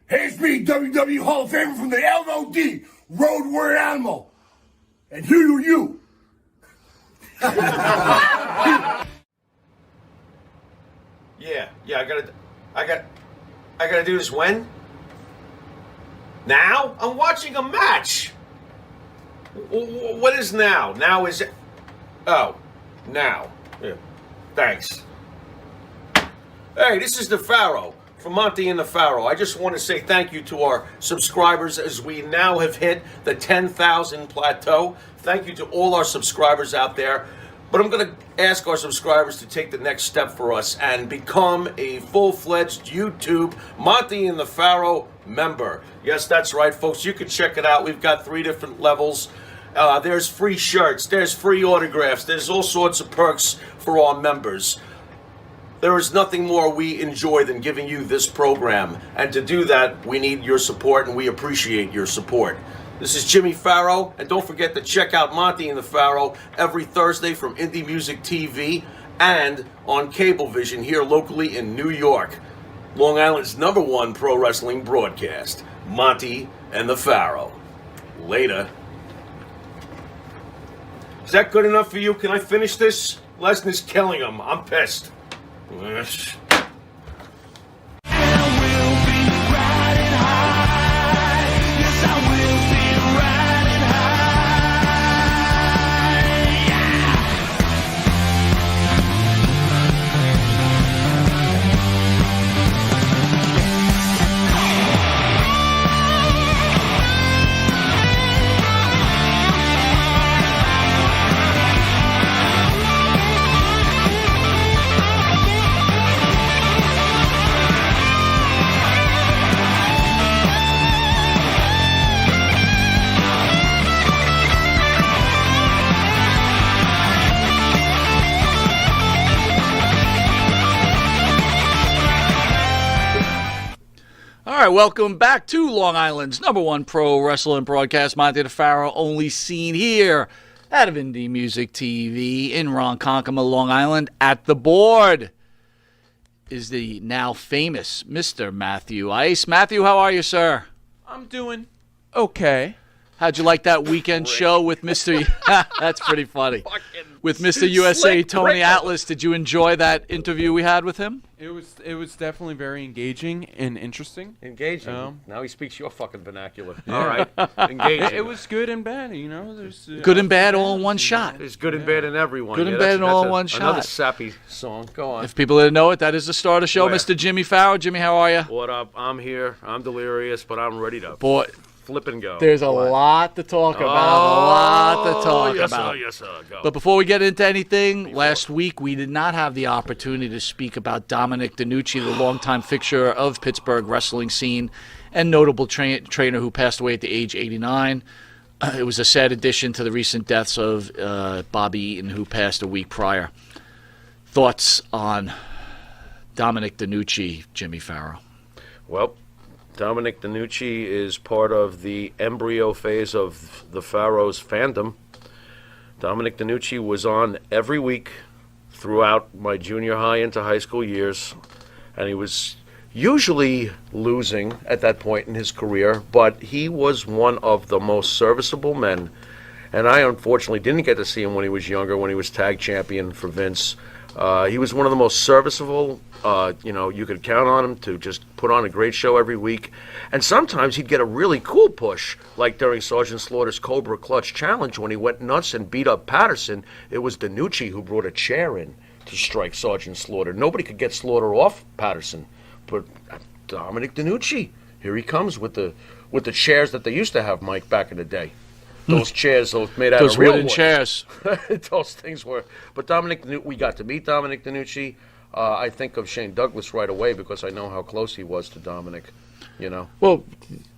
Hey, it's me, WWE Hall of Famer from the LOD, Road Warrior Animal. And who are you? Yeah, I gotta do this when? Now? I'm watching a match. What is now? Now is... Oh, now. Yeah, thanks. Hey, this is the Pharaoh from Monte and the Pharaoh. I just want to say thank you to our subscribers as we now have hit the 10,000 plateau. Thank you to all our subscribers out there. But I'm going to ask our subscribers to take the next step for us and become a full-fledged YouTube Monte and the Pharaoh member. Yes, that's right, folks. You can check it out. We've got 3 different levels. There's free shirts. There's free autographs. There's all sorts of perks for our members. There is nothing more we enjoy than giving you this program. And to do that, we need your support, and we appreciate your support. This is Jimmy Pharaoh, and don't forget to check out Monte and the Pharaoh every Thursday from Indie Music TV and on Cablevision here locally in New York. Long Island's #1 pro wrestling broadcast, Monte and the Pharaoh. Later. Is that good enough for you? Can I finish this? Lesnar's killing him. I'm pissed. All right, welcome back to Long Island's #1 pro wrestling broadcast, Monte the Pharaoh, only seen here out of Indie Music TV in Ronkonkoma, Long Island. At the board is the now famous Mr. Matthew Ice. Matthew, how are you, sir? I'm doing okay. How'd you like that weekend show with Mr. That's pretty funny. With Mr. USA Tony Atlas, did you enjoy that interview we had with him? It was definitely very engaging and interesting. Engaging. Now he speaks your fucking vernacular. All right. Engaging. It was good and bad, you know. There's Good and bad all in one shot. There's good and bad in everyone. Good and bad all in one shot. Another sappy song. Go on. If people didn't know it, that is the start of the show. Where? Mr. Jimmy Pharaoh. Jimmy, how are you? What up? I'm here. I'm delirious, but I'm ready to Boy, flip and go. there's a lot to talk about. Yes, about. Sir, yes, sir. Go. But before we get into anything, last week we did not have the opportunity to speak about Dominic DeNucci, the longtime fixture of Pittsburgh wrestling scene and notable trainer who passed away at the age 89. It was a sad addition to the recent deaths of Bobby Eaton, who passed a week prior. Thoughts on Dominic DeNucci, Jimmy Pharaoh? Well, Dominic DeNucci is part of the embryo phase of the Pharaohs fandom. Dominic DeNucci was on every week throughout my junior high into high school years, and he was usually losing at that point in his career, but he was one of the most serviceable men, and I unfortunately didn't get to see him when he was younger, when he was tag champion for Vince. He was one of the most serviceable. You could count on him to just put on a great show every week. And sometimes he'd get a really cool push, like during Sergeant Slaughter's Cobra Clutch Challenge when he went nuts and beat up Patterson. It was DeNucci who brought a chair in to strike Sergeant Slaughter. Nobody could get Slaughter off Patterson. But Dominic DeNucci, here he comes with the chairs that they used to have, Mike, back in the day. Those chairs, those made out Those of real wooden wood. chairs. Those things were. But we got to meet Dominic DeNucci. I think of Shane Douglas right away because I know how close he was to Dominic. You know. Well,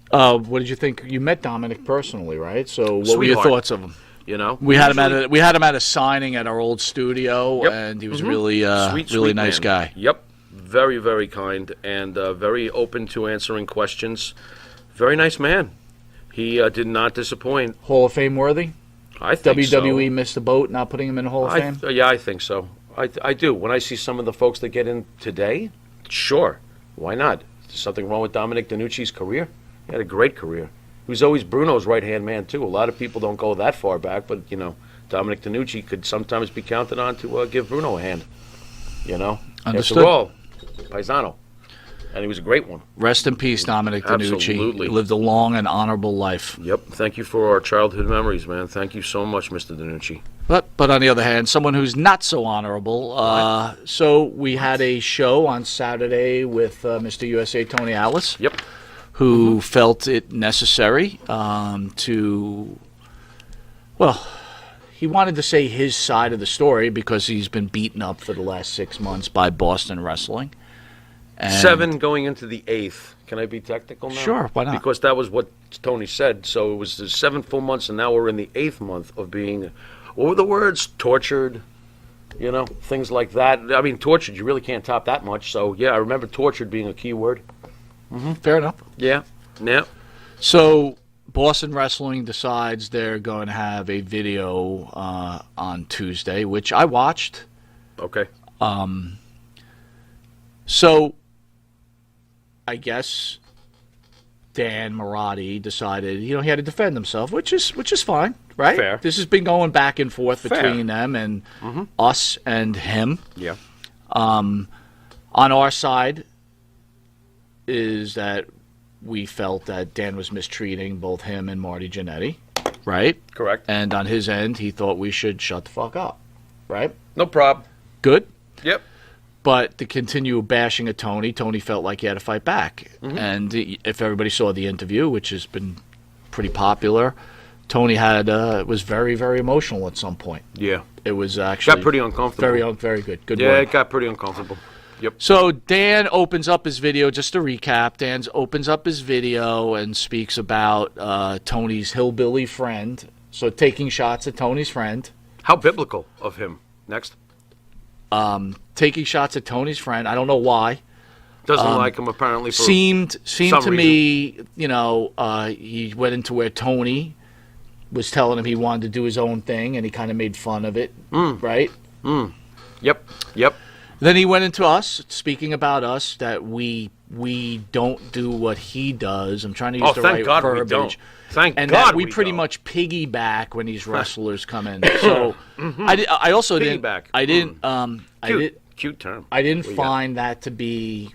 what did you think? You met Dominic personally, right? So, what were your thoughts of him? You know, we had him at a signing at our old studio, Yep. and he was really sweet nice man. guy. Yep, very, very kind and very open to answering questions. Very nice man. He did not disappoint. Hall of Fame worthy? I think WWE so. missed the boat, not putting him in the Hall of Fame? Yeah, I think so. I do. When I see some of the folks that get in today, sure, why not? There's something wrong with Dominic DeNucci's career? He had a great career. He was always Bruno's right-hand man, too. A lot of people don't go that far back, but, you know, Dominic DeNucci could sometimes be counted on to give Bruno a hand. You know? Understood. After all, Paisano. And he was a great one. Rest in peace, Dominic DeNucci. Absolutely. He lived a long and honorable life. Yep. Thank you for our childhood memories, man. Thank you so much, Mr. DeNucci. But on the other hand, someone who's not so honorable. So we had a show on Saturday with Mr. USA Tony Atlas. Yep. Who felt it necessary to, well, he wanted to say his side of the story because he's been beaten up for the last 6 months by Boston Wrestling. And 7 going into the 8th. Can I be technical now? Sure, why not? Because that was what Tony said. So it was the 7 full months, and now we're in the 8th month of being, what were the words? Tortured, you know, things like that. I mean, tortured, you really can't top that much. So, yeah, I remember tortured being a key word. Fair enough. Yeah, yeah. So Boston Wrestling decides they're going to have a video on Tuesday, which I watched. Okay. So I guess Dan Miradi decided, you know, he had to defend himself, which is fine, right? Fair. This has been going back and forth Fair. between them and us and him. Yeah. On our side is that we felt that Dan was mistreating both him and Marty Jannetty, right? Correct. And on his end, he thought we should shut the fuck up, right? No problem. Good. Yep. But to continue bashing at Tony felt like he had to fight back. And if everybody saw the interview, which has been pretty popular, Tony was very, very emotional at some point. Yeah. It was actually Got pretty uncomfortable. very good. Good Yeah, word. it got pretty uncomfortable. Yep. So Dan opens up his video, just to recap, Dan opens up his video and speaks about Tony's hillbilly friend. So taking shots at Tony's friend. How biblical of him. Next. Taking shots at Tony's friend. I don't know why. Doesn't like him apparently. For Seemed some to me, you know, he went into where Tony was telling him he wanted to do his own thing, and he kind of made fun of it, right? Yep. Then he went into us, speaking about us, that we don't do what he does. I'm trying to use the thank right God we verbiage. don't. Thank and God that we pretty don't. much piggyback when these wrestlers come in. So I also Piggyback. Cute term. I didn't find that to be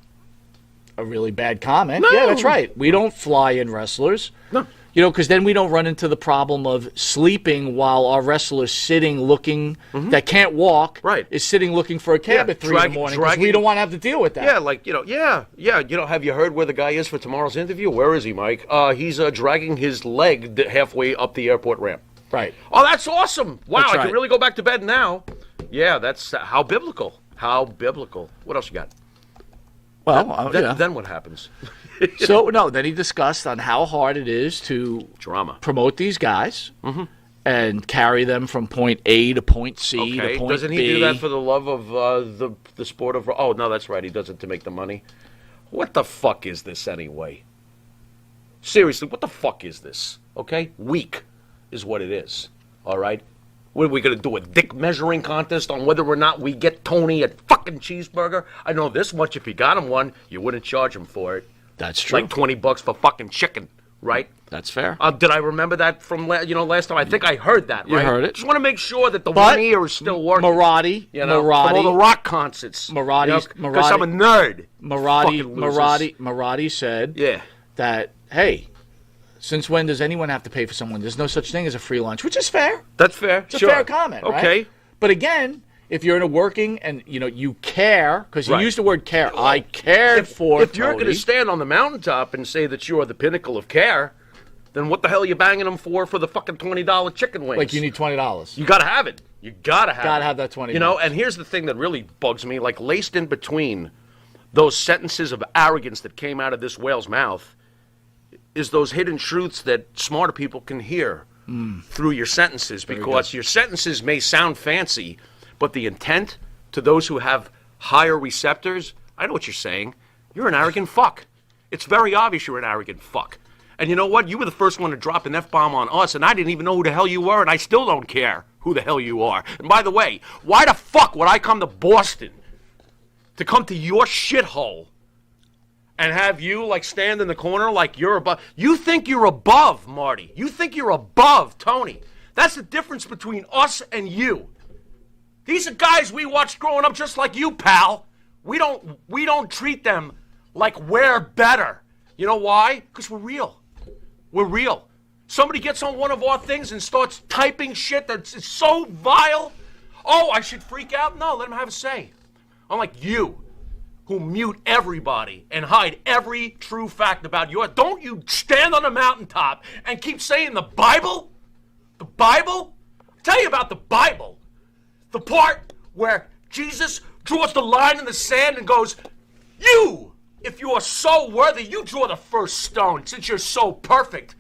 a really bad comment. No. Yeah, that's right. We don't fly in wrestlers. No. You know, because then we don't run into the problem of sleeping while our wrestler's sitting looking, that can't walk, Right. is sitting looking for a cab at 3 in the morning because we don't want to have to deal with that. Yeah, like, you know, yeah. You know, have you heard where the guy is for tomorrow's interview? Where is he, Mike? He's dragging his leg halfway up the airport ramp. Right. Oh, that's awesome. Wow, That's I right. can really go back to bed now. Yeah, that's how biblical. How biblical. What else you got? Well, Then what happens? So, no, then he discussed on how hard it is to Drama. promote these guys and carry them from point A to point C to point Doesn't he B. do that for the love of the sport of... Oh, no, that's right. He does it to make the money. What the fuck is this anyway? Seriously, what the fuck is this? Okay? Weak is what it is. All right? What are we going to do, a dick measuring contest on whether or not we get Tony a fucking cheeseburger? I know this much. If you got him one, you wouldn't charge him for it. That's true. Like $20 for fucking chicken, right? That's fair. Did I remember that from last time? I think I heard that, You right? heard it. Just want to make sure that the But one ear is still working. Miradi, From all the rock concerts. Miradi's- Because I'm a nerd. Fucking losers. Miradi said Yeah. that, hey, since when does anyone have to pay for someone? There's no such thing as a free lunch, which is fair. That's fair. It's a fair comment, right? Okay. But again, if you're in a working and, you know, you care, because you Right. used the word care. I cared for If you're Tony. going to stand on the mountaintop and say that you are the pinnacle of care, then what the hell are you banging them for the fucking $20 chicken wings? Like, you need $20. You gotta have it. You gotta have it. Gotta have that $20. You know, and here's the thing that really bugs me, like laced in between those sentences of arrogance that came out of this whale's mouth is those hidden truths that smarter people can hear through your sentences, because your sentences may sound fancy, but the intent to those who have higher receptors, I know what you're saying. You're an arrogant fuck. It's very obvious you're an arrogant fuck. And you know what? You were the first one to drop an F-bomb on us, and I didn't even know who the hell you were, and I still don't care who the hell you are. And by the way, why the fuck would I come to Boston to come to your shithole and have you like stand in the corner like you're above. You think you're above, Marty. You think you're above Tony. That's the difference between us and you. These are guys we watched growing up just like you, pal. We don't treat them like we're better. You know why? Because we're real. We're real. Somebody gets on one of our things and starts typing shit that's so vile. Oh, I should freak out? No, let him have a say. Unlike you, who mute everybody and hide every true fact about you. Don't you stand on a mountaintop and keep saying the Bible? The Bible? I'll tell you about the Bible. The part where Jesus draws the line in the sand and goes, you, if you are so worthy, you draw the first stone since you're so perfect.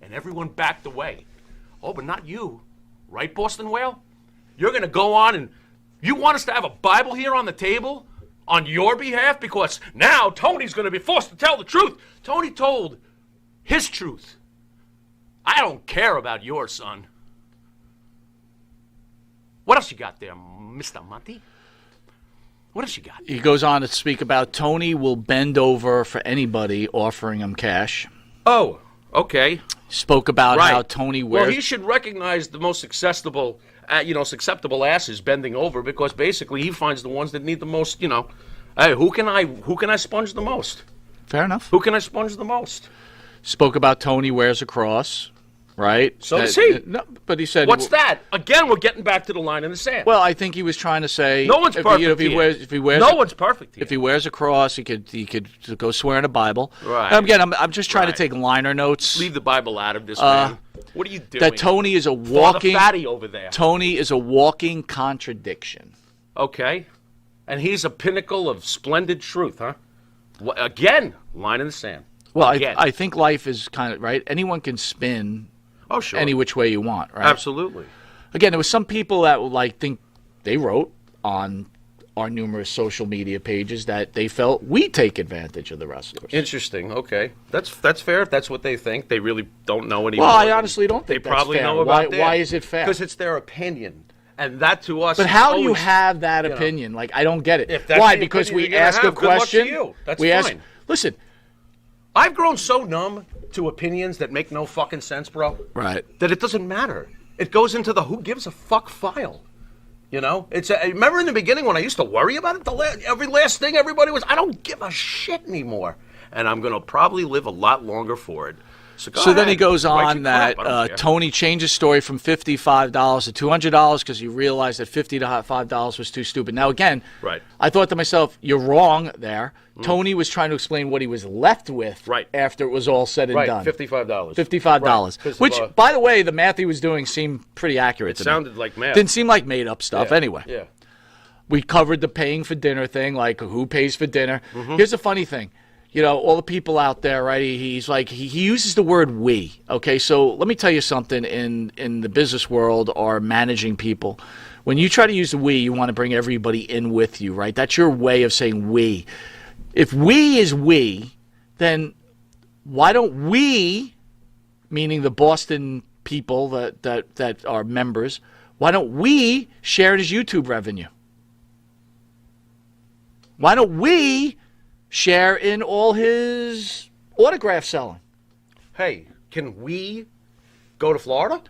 And everyone backed away. Oh, but not you. Right, Boston Whale? You're going to go on and you want us to have a Bible here on the table on your behalf? Because now Tony's going to be forced to tell the truth. Tony told his truth. I don't care about yours, son. What else you got there, Mr. Monte? What else you got? He goes on to speak about Tony will bend over for anybody offering him cash. Oh, okay. Spoke about how Tony wears. Well, he should recognize the most acceptable asses bending over, because basically he finds the ones that need the most. Hey, who can I sponge the most? Fair enough. Who can I sponge the most? Spoke about Tony wears a cross, right? So does he. No, but he said, what's that? Again, we're getting back to the line in the sand. Well, I think he was trying to say no one's perfect. No one's perfect here. If he wears a cross, he could go swear in a Bible. Right. And again, I'm just trying to take liner notes. Leave the Bible out of this, man. What are you doing? That Tony is a walking fatty over there. Tony is a walking contradiction. Okay. And he's a pinnacle of splendid truth, huh? Again, line in the sand. Well, I think life is kind of, right? Anyone can spin any which way you want, right? Absolutely. Again, there was some people that would think they wrote on our numerous social media pages that they felt we take advantage of the wrestlers. Interesting. Okay. That's fair if that's what they think. They really don't know anymore. Well, I honestly don't think they probably fair. know about that. Why is it fair? Because it's their opinion. And that to us. But how do you have that opinion? Like, I don't get it. If that's why? the Because opinion we you're gonna ask have, a question. Good luck to you. That's we fine. Listen. I've grown so numb to opinions that make no fucking sense, bro. Right. That it doesn't matter. It goes into the who gives a fuck file. Remember in the beginning when I used to worry about it? Every last thing everybody was, I don't give a shit anymore. And I'm going to probably live a lot longer for it. So then he goes on that Tony changed his story from $55 to $200 because he realized that $55 was too stupid. Now, again, I thought to myself, you're wrong there. Tony was trying to explain what he was left with after it was all said and done. $55. $55. Right. Which, by the way, the math he was doing seemed pretty accurate to me. It sounded like math. Didn't seem like made-up stuff anyway. Yeah. We covered the paying for dinner thing, like who pays for dinner. Here's the funny thing. All the people out there, right? He's like, he uses the word we. Okay, so let me tell you something in the business world or managing people. When you try to use the we, you want to bring everybody in with you, right? That's your way of saying we. If we is we, then why don't we, meaning the Boston people that are members, why don't we share in his YouTube revenue? Why don't we share in all his autograph selling? Hey, can we go to Florida?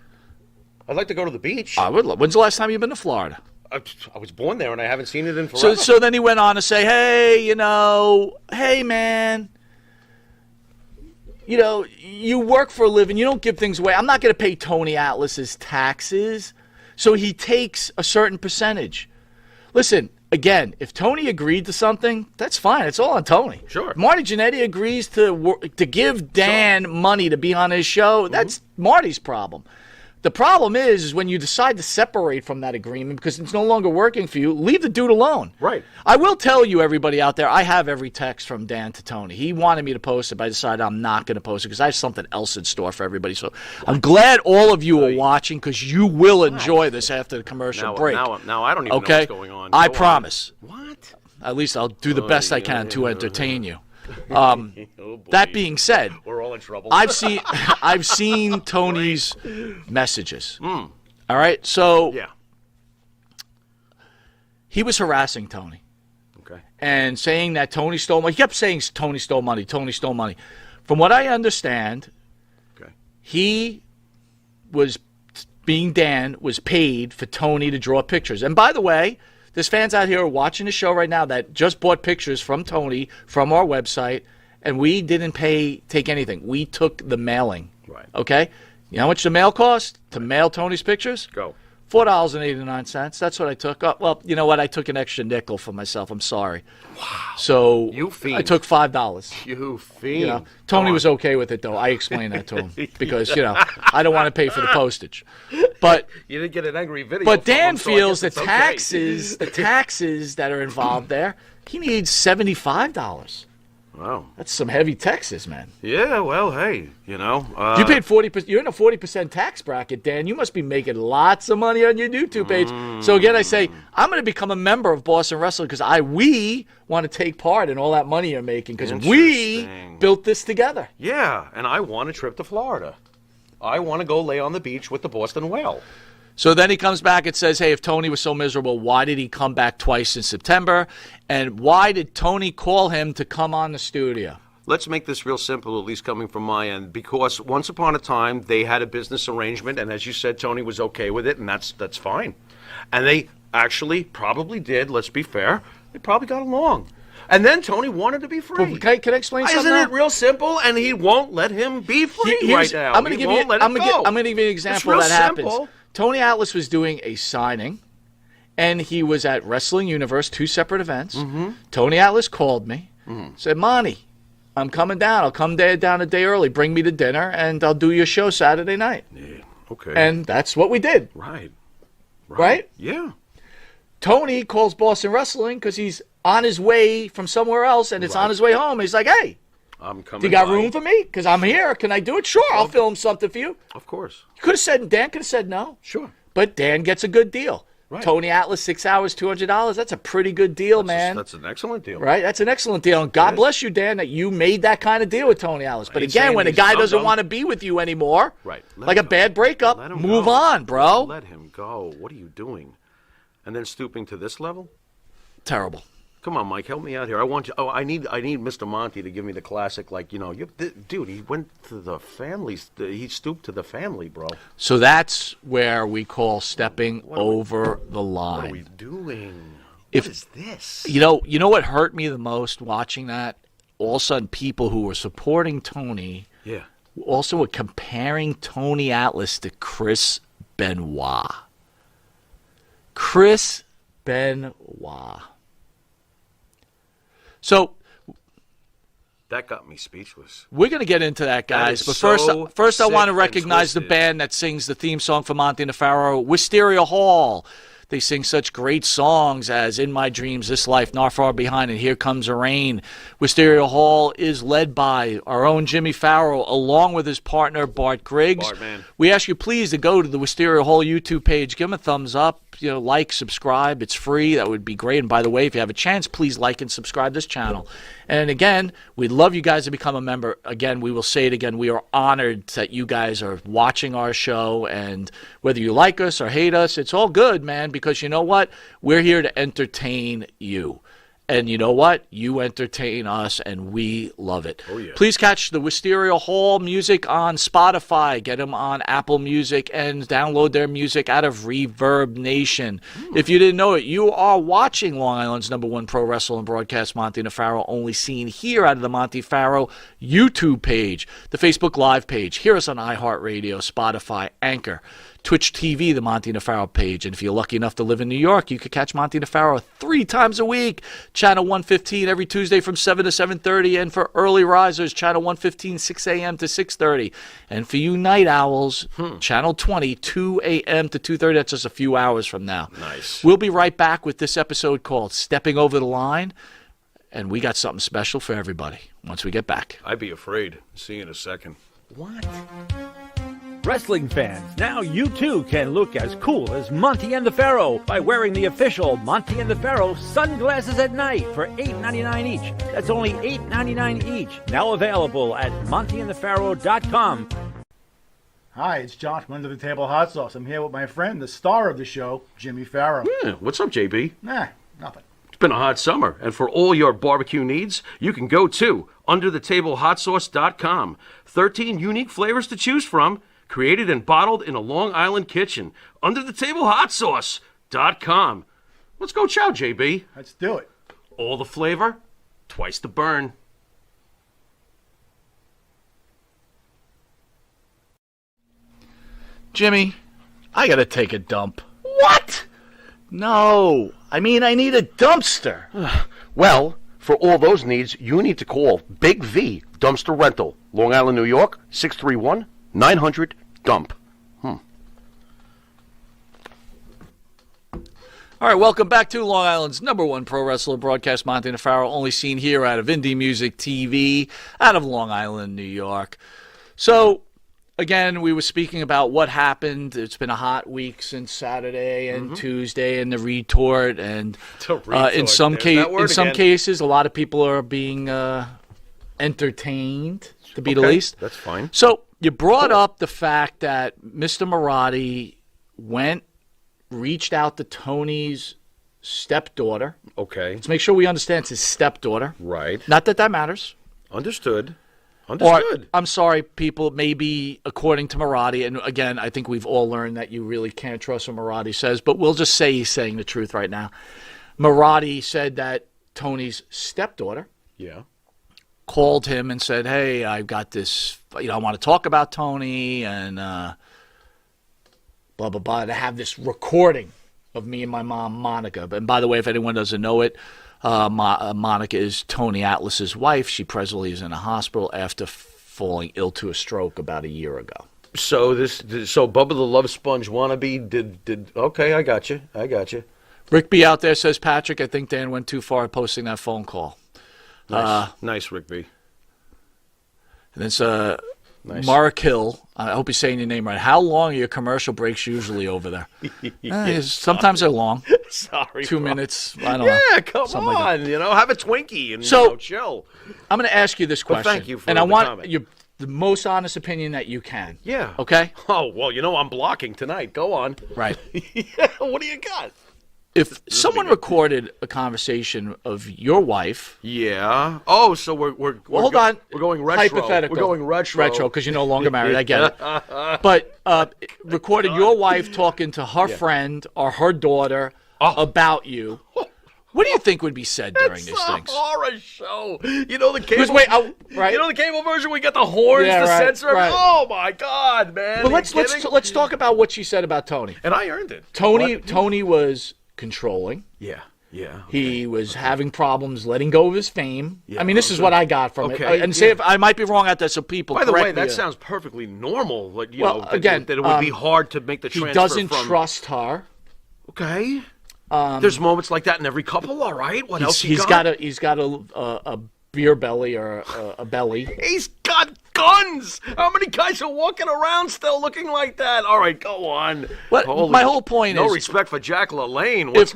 I'd like to go to the beach. I would love. When's the last time you've been to Florida? I was born there and I haven't seen it in forever. So then he went on to say, hey man, you work for a living. You don't give things away. I'm not going to pay Tony Atlas's taxes. So he takes a certain percentage. Listen, again, if Tony agreed to something, that's fine. It's all on Tony. Sure. Marty Jannetty agrees to give Dan money to be on his show. That's Marty's problem. The problem is when you decide to separate from that agreement because it's no longer working for you, leave the dude alone. Right. I will tell you, everybody out there, I have every text from Dan to Tony. He wanted me to post it, but I decided I'm not going to post it because I have something else in store for everybody. So I'm glad all of you are watching because you will enjoy this after the commercial break. Now I don't even know what's going on. I promise. What? At least I'll do the best I can to entertain you. That being said, we're all in trouble. I've seen Tony's messages. All right, so he was harassing Tony. Okay. and saying that Tony stole money. He kept saying Tony stole money, Tony stole money. From what I understand, he was Dan was paid for Tony to draw pictures. And by the way, there's fans out here watching the show right now that just bought pictures from Tony from our website, and we didn't take anything. We took the mailing. Right. Okay? You know how much the mail cost to mail Tony's pictures? Go. $4.89. That's what I took. Oh, well, you know what? I took an extra nickel for myself. I'm sorry. Wow. So you fiend. I took $5. You fiend. You know, Tony was okay with it, though. I explained that to him because, I don't want to pay for the postage. But you didn't get an angry video. But Dan him, so feels the okay. taxes that are involved there, he needs $75. Wow. That's some heavy taxes, man. Yeah, well, hey, You paid 40%. You're in a 40% tax bracket, Dan. You must be making lots of money on your YouTube page. So again, I say I'm going to become a member of Boston Wrestling because we want to take part in all that money you're making because we built this together. Yeah, and I want a trip to Florida. I want to go lay on the beach with the Boston Whale. So then he comes back and says, hey, if Tony was so miserable, why did he come back twice in September? And why did Tony call him to come on the studio? Let's make this real simple, at least coming from my end, because once upon a time, they had a business arrangement, and as you said, Tony was okay with it, and that's fine. And they actually probably did, let's be fair, they probably got along. And then Tony wanted to be free. Well, can I explain something? Isn't it real simple? And he won't let him be free right now. I'm going to give you an example that happens. Simple. Tony Atlas was doing a signing, and he was at Wrestling Universe, 2 separate events. Mm-hmm. Tony Atlas called me, said, Monte, I'm coming down. I'll come down a day early. Bring me to dinner, and I'll do your show Saturday night. Yeah, okay. And that's what we did. Right? Yeah. Tony calls Boston Wrestling because he's on his way from somewhere else, and it's on his way home. He's like, hey, I'm coming. Do you got room for me? Because I'm here. Can I do it? Sure, I'll film something for you. Of course. Dan could have said no. Sure. But Dan gets a good deal. Right. Tony Atlas, 6 hours, $200. That's a pretty good deal, man. That's an excellent deal. Right? That's an excellent deal. And God bless you, Dan, that you made that kind of deal with Tony Atlas. But again, when a guy doesn't want to be with you anymore, like a bad breakup, move on, bro. Let him go. What are you doing? And then stooping to this level? Terrible. Come on, Mike, help me out here. I want you. Oh, I need Mr. Monte to give me the classic. Like, dude, he went to the family. He stooped to the family, bro. So that's where we call stepping over the line. What are we doing? What is this? You know what hurt me the most watching that? All of a sudden, people who were supporting Tony, also were comparing Tony Atlas to Chris Benoit. Chris Benoit. So that got me speechless. We're going to get into that, guys. But first I want to recognize the band that sings the theme song for Monte and the Pharaoh, Wisteria Hall. They sing such great songs as In My Dreams, This Life, Not Far Behind, and Here Comes the Rain. Wisteria Hall is led by our own Jimmy Pharaoh, along with his partner, Bart Griggs. Bart, man. We ask you please to go to the Wisteria Hall YouTube page, give them a thumbs up, like, subscribe. It's free. That would be great. And by the way, if you have a chance, please like and subscribe this channel. And again, we'd love you guys to become a member. Again, we will say it again. We are honored that you guys are watching our show. And whether you like us or hate us, it's all good, man, because you know what? We're here to entertain you. And you know what? You entertain us, and we love it. Oh, yeah. Please catch the Wisteria Hall music on Spotify. Get them on Apple Music and download their music out of Reverb Nation. If you didn't know it, you are watching Long Island's #1 pro wrestling broadcast, Monte and the Pharaoh, only seen here out of the Monte Pharaoh YouTube page, the Facebook Live page. Hear us on iHeartRadio, Spotify, Anchor, Twitch TV, the Monte and the Pharaoh page. And if you're lucky enough to live in New York, you could catch Monte and the Pharaoh 3 times a week. Channel 115 every Tuesday from 7 to 7:30. And for early risers, Channel 115, 6 a.m. to 6:30. And for you night owls, Channel 20, 2 a.m. to 2:30. That's just a few hours from now. Nice. We'll be right back with this episode called Stepping Over the Line. And we got something special for everybody once we get back. I'd be afraid. See you in a second. What? Wrestling fans, now you too can look as cool as Monte and the Pharaoh by wearing the official Monte and the Pharaoh sunglasses at night for $8.99 each. That's only $8.99 each. Now available at monteandthepharaoh.com. Hi, it's John from Under the Table Hot Sauce. I'm here with my friend, the star of the show, Jimmy Pharaoh. Yeah, what's up, JB? Nah, nothing. been a hot summer, and for all your barbecue needs, you can go to UnderTheTableHotSauce.com. 13 unique flavors to choose from, created and bottled in a Long Island kitchen. UnderTheTableHotSauce.com. Let's go chow, JB. Let's do it. All the flavor, twice the burn. Jimmy, I gotta take a dump. What? No, I mean I need a dumpster. Well, for all those needs, you need to call Big V Dumpster Rental, Long Island, New York, 631-900-DUMP. All right, welcome back to Long Island's #1 pro wrestler broadcast, Monte and Pharaoh, only seen here out of Indie Music TV, out of Long Island, New York. So, again, we were speaking about what happened. It's been a hot week since Saturday and Tuesday and the retort, and in some cases, a lot of people are being entertained, to be the least. That's fine. So you brought up the fact that Mr. Miradi reached out to Tony's stepdaughter. Okay. Let's make sure we understand it's his stepdaughter. Right. Not that that matters. Understood. Or, I'm sorry, people, maybe according to Miradi, and again, I think we've all learned that you really can't trust what Miradi says, but we'll just say he's saying the truth right now. Miradi said that Tony's stepdaughter called him and said, hey, I've got this, I want to talk about Tony, and blah, blah, blah, to have this recording of me and my mom, Monica. And by the way, if anyone doesn't know it, Monica is Tony Atlas's wife. She presently is in a hospital after falling ill to a stroke about a year ago. So Bubba the Love Sponge wannabe did okay, I got you. Rick B out there says, Patrick, I think Dan went too far posting that phone call. Nice, Rick B. And it's Mark Hill. I hope he's saying your name right. How long are your commercial breaks usually over there? Sometimes they're long. Sorry, 2 minutes. I don't know. Yeah, come on. Like have a Twinkie and chill. I'm going to ask you this question. Thank you for and the I want comment. the most honest opinion that you can. Yeah. Okay? Oh, well, I'm blocking tonight. Go on. Right. What do you got? If someone recorded a conversation of your wife. Yeah. Oh, so we're hold on. We're going retro. Hypothetical. We're going retro. Retro, because you're no longer married. I get it. But recorded your wife talking to her friend or her daughter about you. What do you think would be said during these things? It's a horror show. The cable. Right? The cable version. We got the horns, censor. Right. Oh my God, man! But let's talk about what she said about Tony. And I earned it. Tony was controlling. Yeah. Okay. He was having problems letting go of his fame. Yeah, I mean, this is what I got from it. And say if I might be wrong out there, so people. By the way, correct me. that sounds perfectly normal. Like, again, that it would be hard to make the transfer. He doesn't trust her. Okay. There's moments like that in every couple. All right. What else? He's got a beer belly or a belly. He's got guns. How many guys are walking around still looking like that? All right, go on. My whole point is no respect for Jack LaLanne. If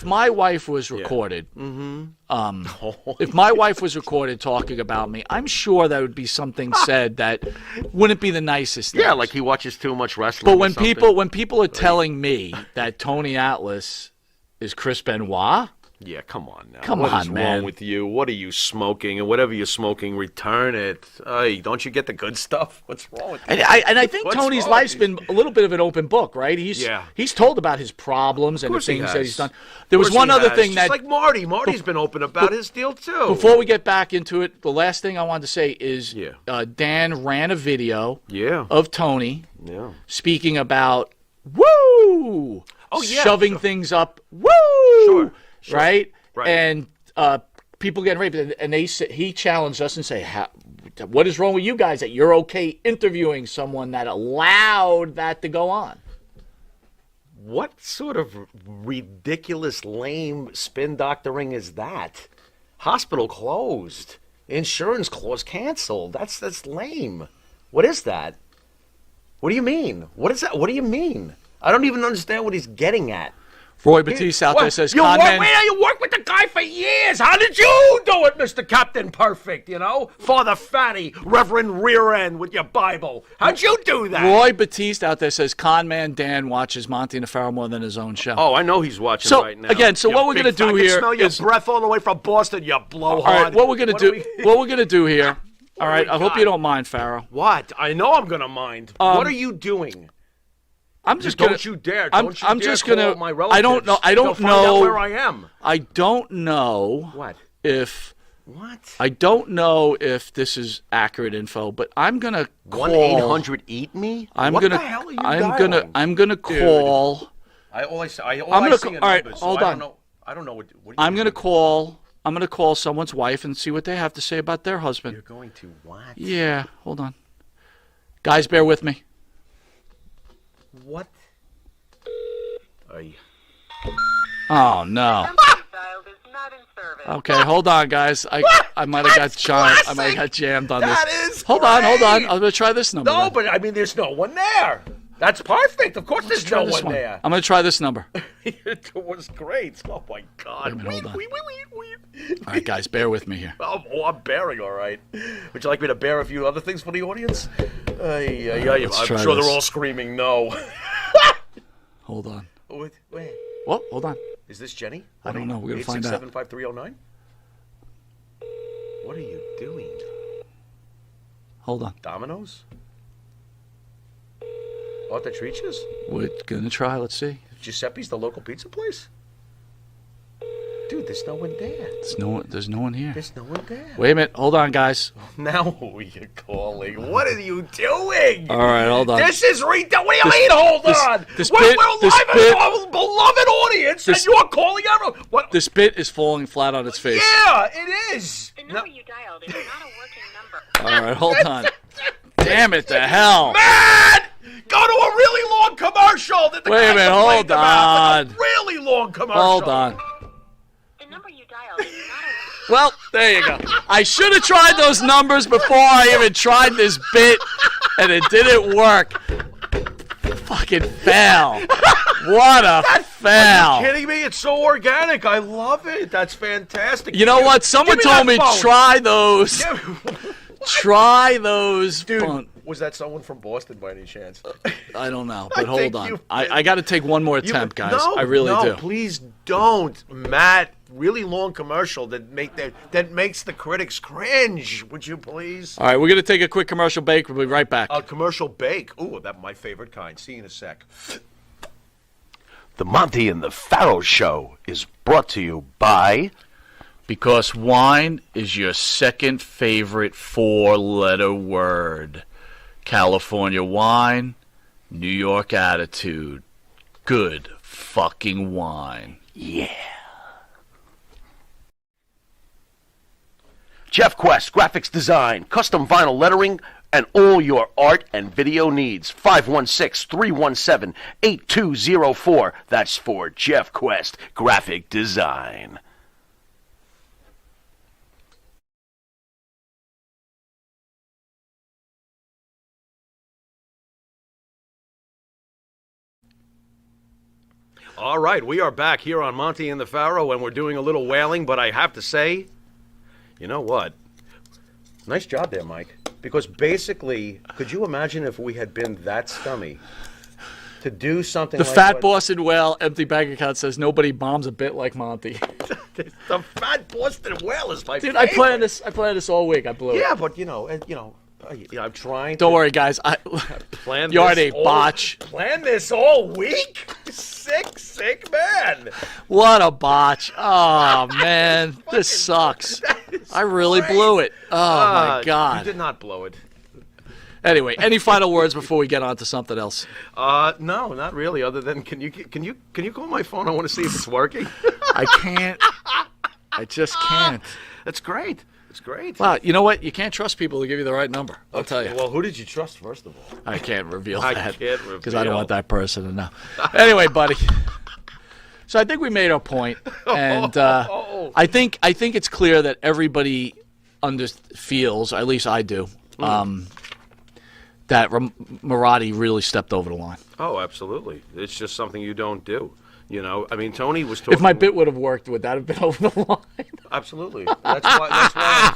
my wife was recorded, if my wife was recorded talking about me, I'm sure there would be something said that wouldn't be the nicest thing. Yeah, like he watches too much wrestling. But when people are telling me that Tony Atlas is Chris Benoit. Yeah, come on now. Come what on, is man. wrong with you? What are you smoking? And whatever you're smoking, return it. Hey, don't you get the good stuff? What's wrong with you? And I think Tony's life's been a little bit of an open book, right? He's told about his problems and the things that he's done. There was one other thing that... Just like Marty. Marty's been open about his deal, too. Before we get back into it, the last thing I wanted to say is Dan ran a video of Tony speaking about, shoving things up, Sure. Right? And people getting raped, and he challenged us and say, what is wrong with you guys that you're okay interviewing someone that allowed that to go on? What sort of ridiculous, lame spin doctoring is that? Hospital closed. Insurance clause canceled. That's lame. What is that? What do you mean? What is that? What do you mean? I don't even understand what he's getting at. Roy Batiste out there says, you con man. you worked with the guy for years. How did you do it, Mr. Captain Perfect, you know? Father Fatty, Reverend Rear End with your Bible. How'd you do that? Roy Batiste out there says, con man Dan watches Monte and the Pharaoh more than his own show. Oh, I know he's watching So, right now. again, so what we're going to do here I can smell your is- breath all the way from Boston, you blowhard. All right, what we're going to do here, all right, I hope you don't mind, Pharaoh. What? I know I'm going to mind. What are you doing? I'm just Don't gonna, you dare. I'm Don't you I'm dare just call gonna. my relatives. I don't know. I They'll don't find out know where I am. I don't know What? if What? I don't know if this is accurate info, but I'm gonna call. 1-800-EAT-ME? What the hell are you dialing? I'm gonna call. I always see I'm a gonna numbers, all right, so hold I on. don't know. I don't know what are you I'm gonna doing? call. I'm gonna call someone's wife and see what they have to say about their husband. You're going to what? Yeah, hold on. Guys, bear with me. What? Ay. Oh no. Okay, hold on, guys. I might have got jammed. I might have got jammed on That this. is Hold on. I'm great. gonna try this number. No, then. but I mean, there's no one there. That's perfect. Of course, there's Try no this one one. there. I'm gonna try this number. It was great. Oh my God. Wait a minute, hold on. Wait. All right, guys, bear with me here. Oh, I'm bearing all right. Would you like me to bear a few other things for the audience? I'm try sure this. they're all screaming no. Hold on. Wait. Well, hold on. Is this Jenny? I don't know. We're gonna find out. 867-5309? What are you doing? Hold on. Domino's? Artatrices? We're gonna try. Let's see. Giuseppe's, the local pizza place? Dude, there's no one there. There's no one here. There's no one there. Wait a minute. Hold on, guys. Now who are you calling? What are you doing? All right, hold on. This is what do you mean, hold on? this we're bit- we're this live bit- in our beloved audience, and you're calling everyone. What? This bit is falling flat on its face. Yeah, it is. The number you dialed is not a working number. All right, hold on. Damn it, the hell. Man! Go to a really long commercial. That the Wait a guy minute, complained hold about, like on. a really long commercial. Hold on. The number you dialed is not a Well, there you go. I should have tried those numbers before I even tried this bit, and it didn't work. Fucking fail. What a fail. Kidding me? It's so organic. I love it. That's fantastic. You know what? Someone Give me told that me phone. try those. What? Dude, Dude, was that someone from Boston by any chance? I don't know, I but hold think on. you've I got to take one more attempt, guys. I really do. Please don't, Matt. Really long commercial that makes the critics cringe. Would you please? All right, we're going to take a quick commercial break. We'll be right back. A commercial bake. Ooh, that's my favorite kind. See you in a sec. The Monte and the Pharaoh Show is brought to you by... Because wine is your second favorite four-letter word. California wine, New York attitude. Good fucking wine. Yeah. Jeff Quest, graphics design, custom vinyl lettering, and all your art and video needs. 516-317-8204. That's for Jeff Quest, graphic design. All right, we are back here on Monte and the Pharaoh, and we're doing a little wailing, but I have to say, you know what? Nice job there, Mike. Because basically, could you imagine if we had been that scummy to do something The like fat what- Boston Whale empty bank account says nobody bombs a bit like Monty. The fat Boston Whale is my Dude, favorite. I planned this all week. I blew it. Yeah, but I'm trying. Don't to worry, guys. plan. You are this a botch. Plan this all week. Sick man. What a botch. Oh, man. This sucks. I really blew it. Oh, my You God. did not blow it. Anyway, any final words before we get on to something else? No, not really. Other than can you call my phone? I want to see if it's working. I can't. I just can't. That's great. It's great. Wow, you know what? You can't trust people to give you the right number. I'll tell you. Well, who did you trust first of all? I can't reveal I that. can't because I don't reveal. want that person to know. Anyway, buddy. So I think we made our point, and I think it's clear that everybody feels, at least I do, that Miradi really stepped over the line. Oh, absolutely. It's just something you don't do. You know, I mean, Tony was talking. If my bit would have worked, would that have been over the line? Absolutely. That's why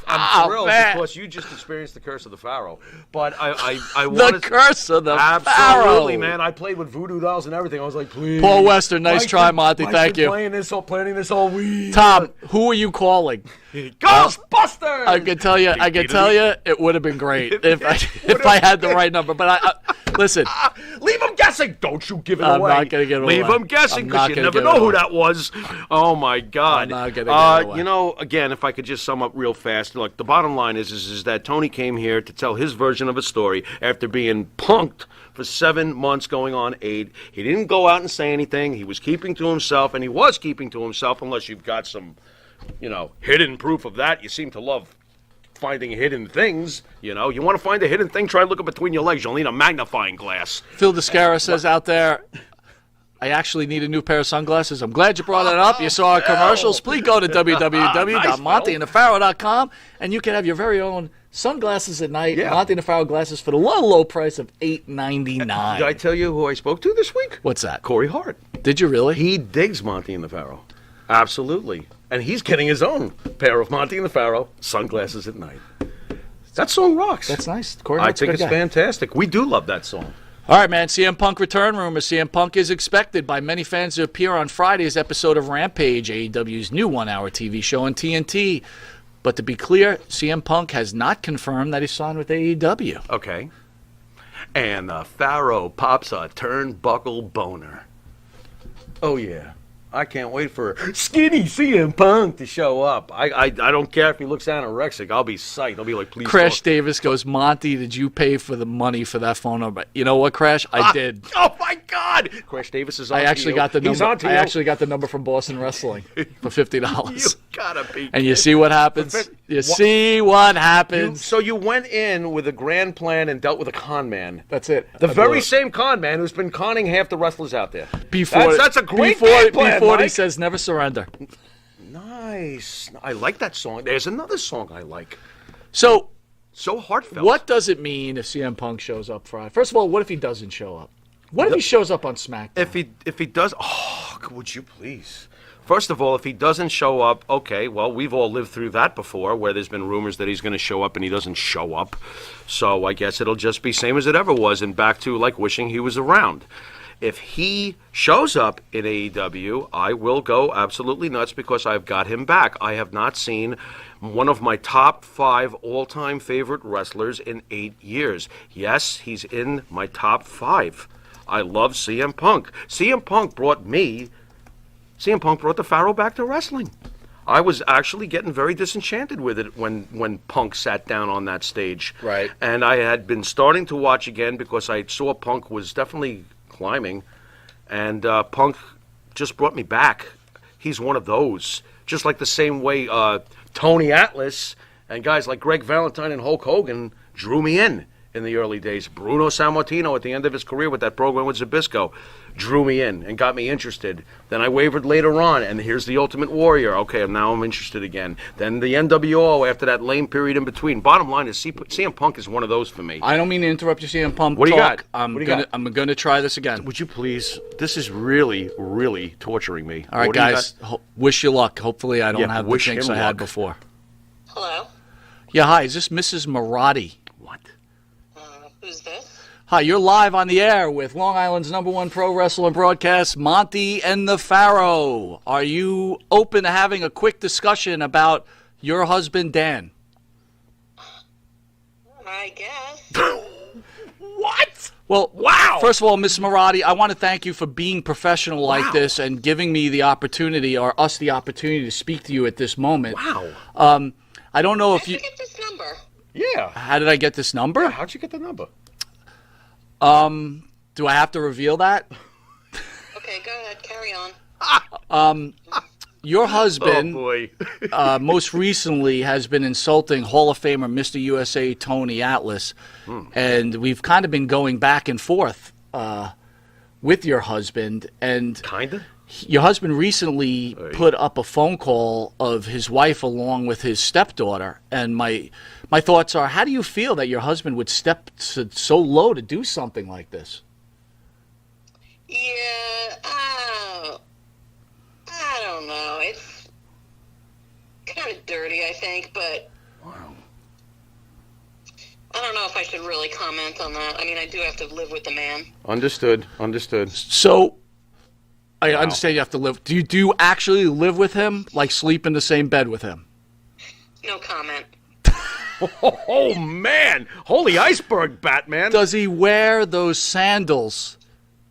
I'm thrilled man. because you just experienced the curse of the Pharaoh. But I The wanted curse of the absolutely, Pharaoh. man. I played with voodoo dolls and everything. I was like, please. Paul Western, nice Mike's try, been- Monte. Mike's Thank been you. Planning this all week. Tom, who are you calling? Ghostbusters. I can tell you, it would have been great if I had the right number. But I listen. Leave them guessing. Don't you give it I'm away. not gonna give it Leave away. them guessing I'm because not you gonna never give know it who away. that was. Oh my God. I'm not gonna give it away. You know, again, if I could just sum up real fast, look, the bottom line is that Tony came here to tell his version of a story after being punked for 7 months going on 8. He didn't go out and say anything. He was keeping to himself, and he was keeping to himself unless you've got some, hidden proof of that. You seem to love finding hidden things. You want to find a hidden thing, try looking between your legs. You'll need a magnifying glass. Phil Descara says out there, I actually need a new pair of sunglasses. I'm glad you brought that up. You saw our commercials. Please go to www.monteandthepharaoh.com and you can have your very own sunglasses at night. Yeah. Monte and the Pharaoh glasses for the low price of $8.99. Did I tell you who I spoke to this week? What's that? Corey Hart. Did you really? He digs Monte and the Pharaoh. Absolutely. And he's getting his own pair of Monte and the Pharaoh sunglasses at night. That song rocks. That's nice. Corey I Hart's a think good it's guy. fantastic. We do love that song. All right, man. CM Punk return rumors. CM Punk is expected by many fans to appear on Friday's episode of Rampage, AEW's new one-hour TV show on TNT. But to be clear, CM Punk has not confirmed that he signed with AEW. Okay. And the Pharaoh pops a turnbuckle boner. Oh, yeah. I can't wait for skinny CM Punk to show up. I don't care if he looks anorexic. I'll be psyched. I'll be like, please. Crash don't. Davis goes, Monty, did you pay for the money for that phone number? You know what, Crash? I did. Oh my God! Crash Davis is on. I actually to got the you. He's number. on to I you. actually got the number from Boston Wrestling for $50. You gotta be. And you see what happens? You see what happens? So you went in with a grand plan and dealt with a con man. That's it. The I very blew it. same con man who's been conning half the wrestlers out there. Before That's a great before, game plan, before he Mike. says never surrender. Nice. I like that song. There's another song I like. So Heartfelt. what does it mean if CM Punk shows up Friday? First of all, what if he doesn't show up? What if he shows up on SmackDown? If he does, would you please? First of all, if he doesn't show up, okay, well, we've all lived through that before where there's been rumors that he's going to show up and he doesn't show up. So I guess it'll just be same as it ever was and back to like wishing he was around. If he shows up in AEW, I will go absolutely nuts because I've got him back. I have not seen one of my top 5 all-time favorite wrestlers in 8 years. Yes, he's in my top 5. I love CM Punk. CM Punk brought the Pharaoh back to wrestling. I was actually getting very disenchanted with it when Punk sat down on that stage. Right. And I had been starting to watch again because I saw Punk was definitely climbing, and Punk just brought me back. He's one of those, just like the same way Tony Atlas and guys like Greg Valentine and Hulk Hogan drew me in the early days. Bruno Sammartino at the end of his career with that program with Zbyszko drew me in and got me interested. Then I wavered later on, and here's the Ultimate Warrior. Okay, now I'm interested again. Then the NWO after that lame period in between. Bottom line is CM Punk is one of those for me. I don't mean to interrupt you, CM Punk. What do you talk. got? I'm What do you got? I'm gonna try this again. Would you please? This is really, really torturing me. All right, What do you guys. Wish you luck. Hopefully, I don't Yeah, have the wish jinx him I had luck. before. Hello? Yeah, hi. Is this Mrs. Miradi? What? Who's this? Hi, you're live on the air with Long Island's #1 pro wrestling broadcast, Monte and the Pharaoh. Are you open to having a quick discussion about your husband, Dan? I guess. What? Well, Wow. First of all, Miss Miradi, I want to thank you for being professional like this and giving me the opportunity, or us the opportunity, to speak to you at this moment. Wow. I don't know if How'd you you. get this number? Yeah. How did I get this number? How'd you get the number? Do I have to reveal that? Okay, go ahead, carry on. Your husband, Oh boy. most recently, has been insulting Hall of Famer Mr. USA Tony Atlas, and we've kind of been going back and forth with your husband. And Kinda. your husband recently put up a phone call of his wife along with his stepdaughter, and my thoughts are: how do you feel that your husband would step so low to do something like this? Yeah, don't know. It's kind of dirty, I think, but Wow. I don't know if I should really comment on that. I mean, I do have to live with the man. Understood. So, I understand you have to live. Do you actually live with him? Like sleep in the same bed with him? No comment. Oh, man. Holy iceberg, Batman. Does he wear those sandals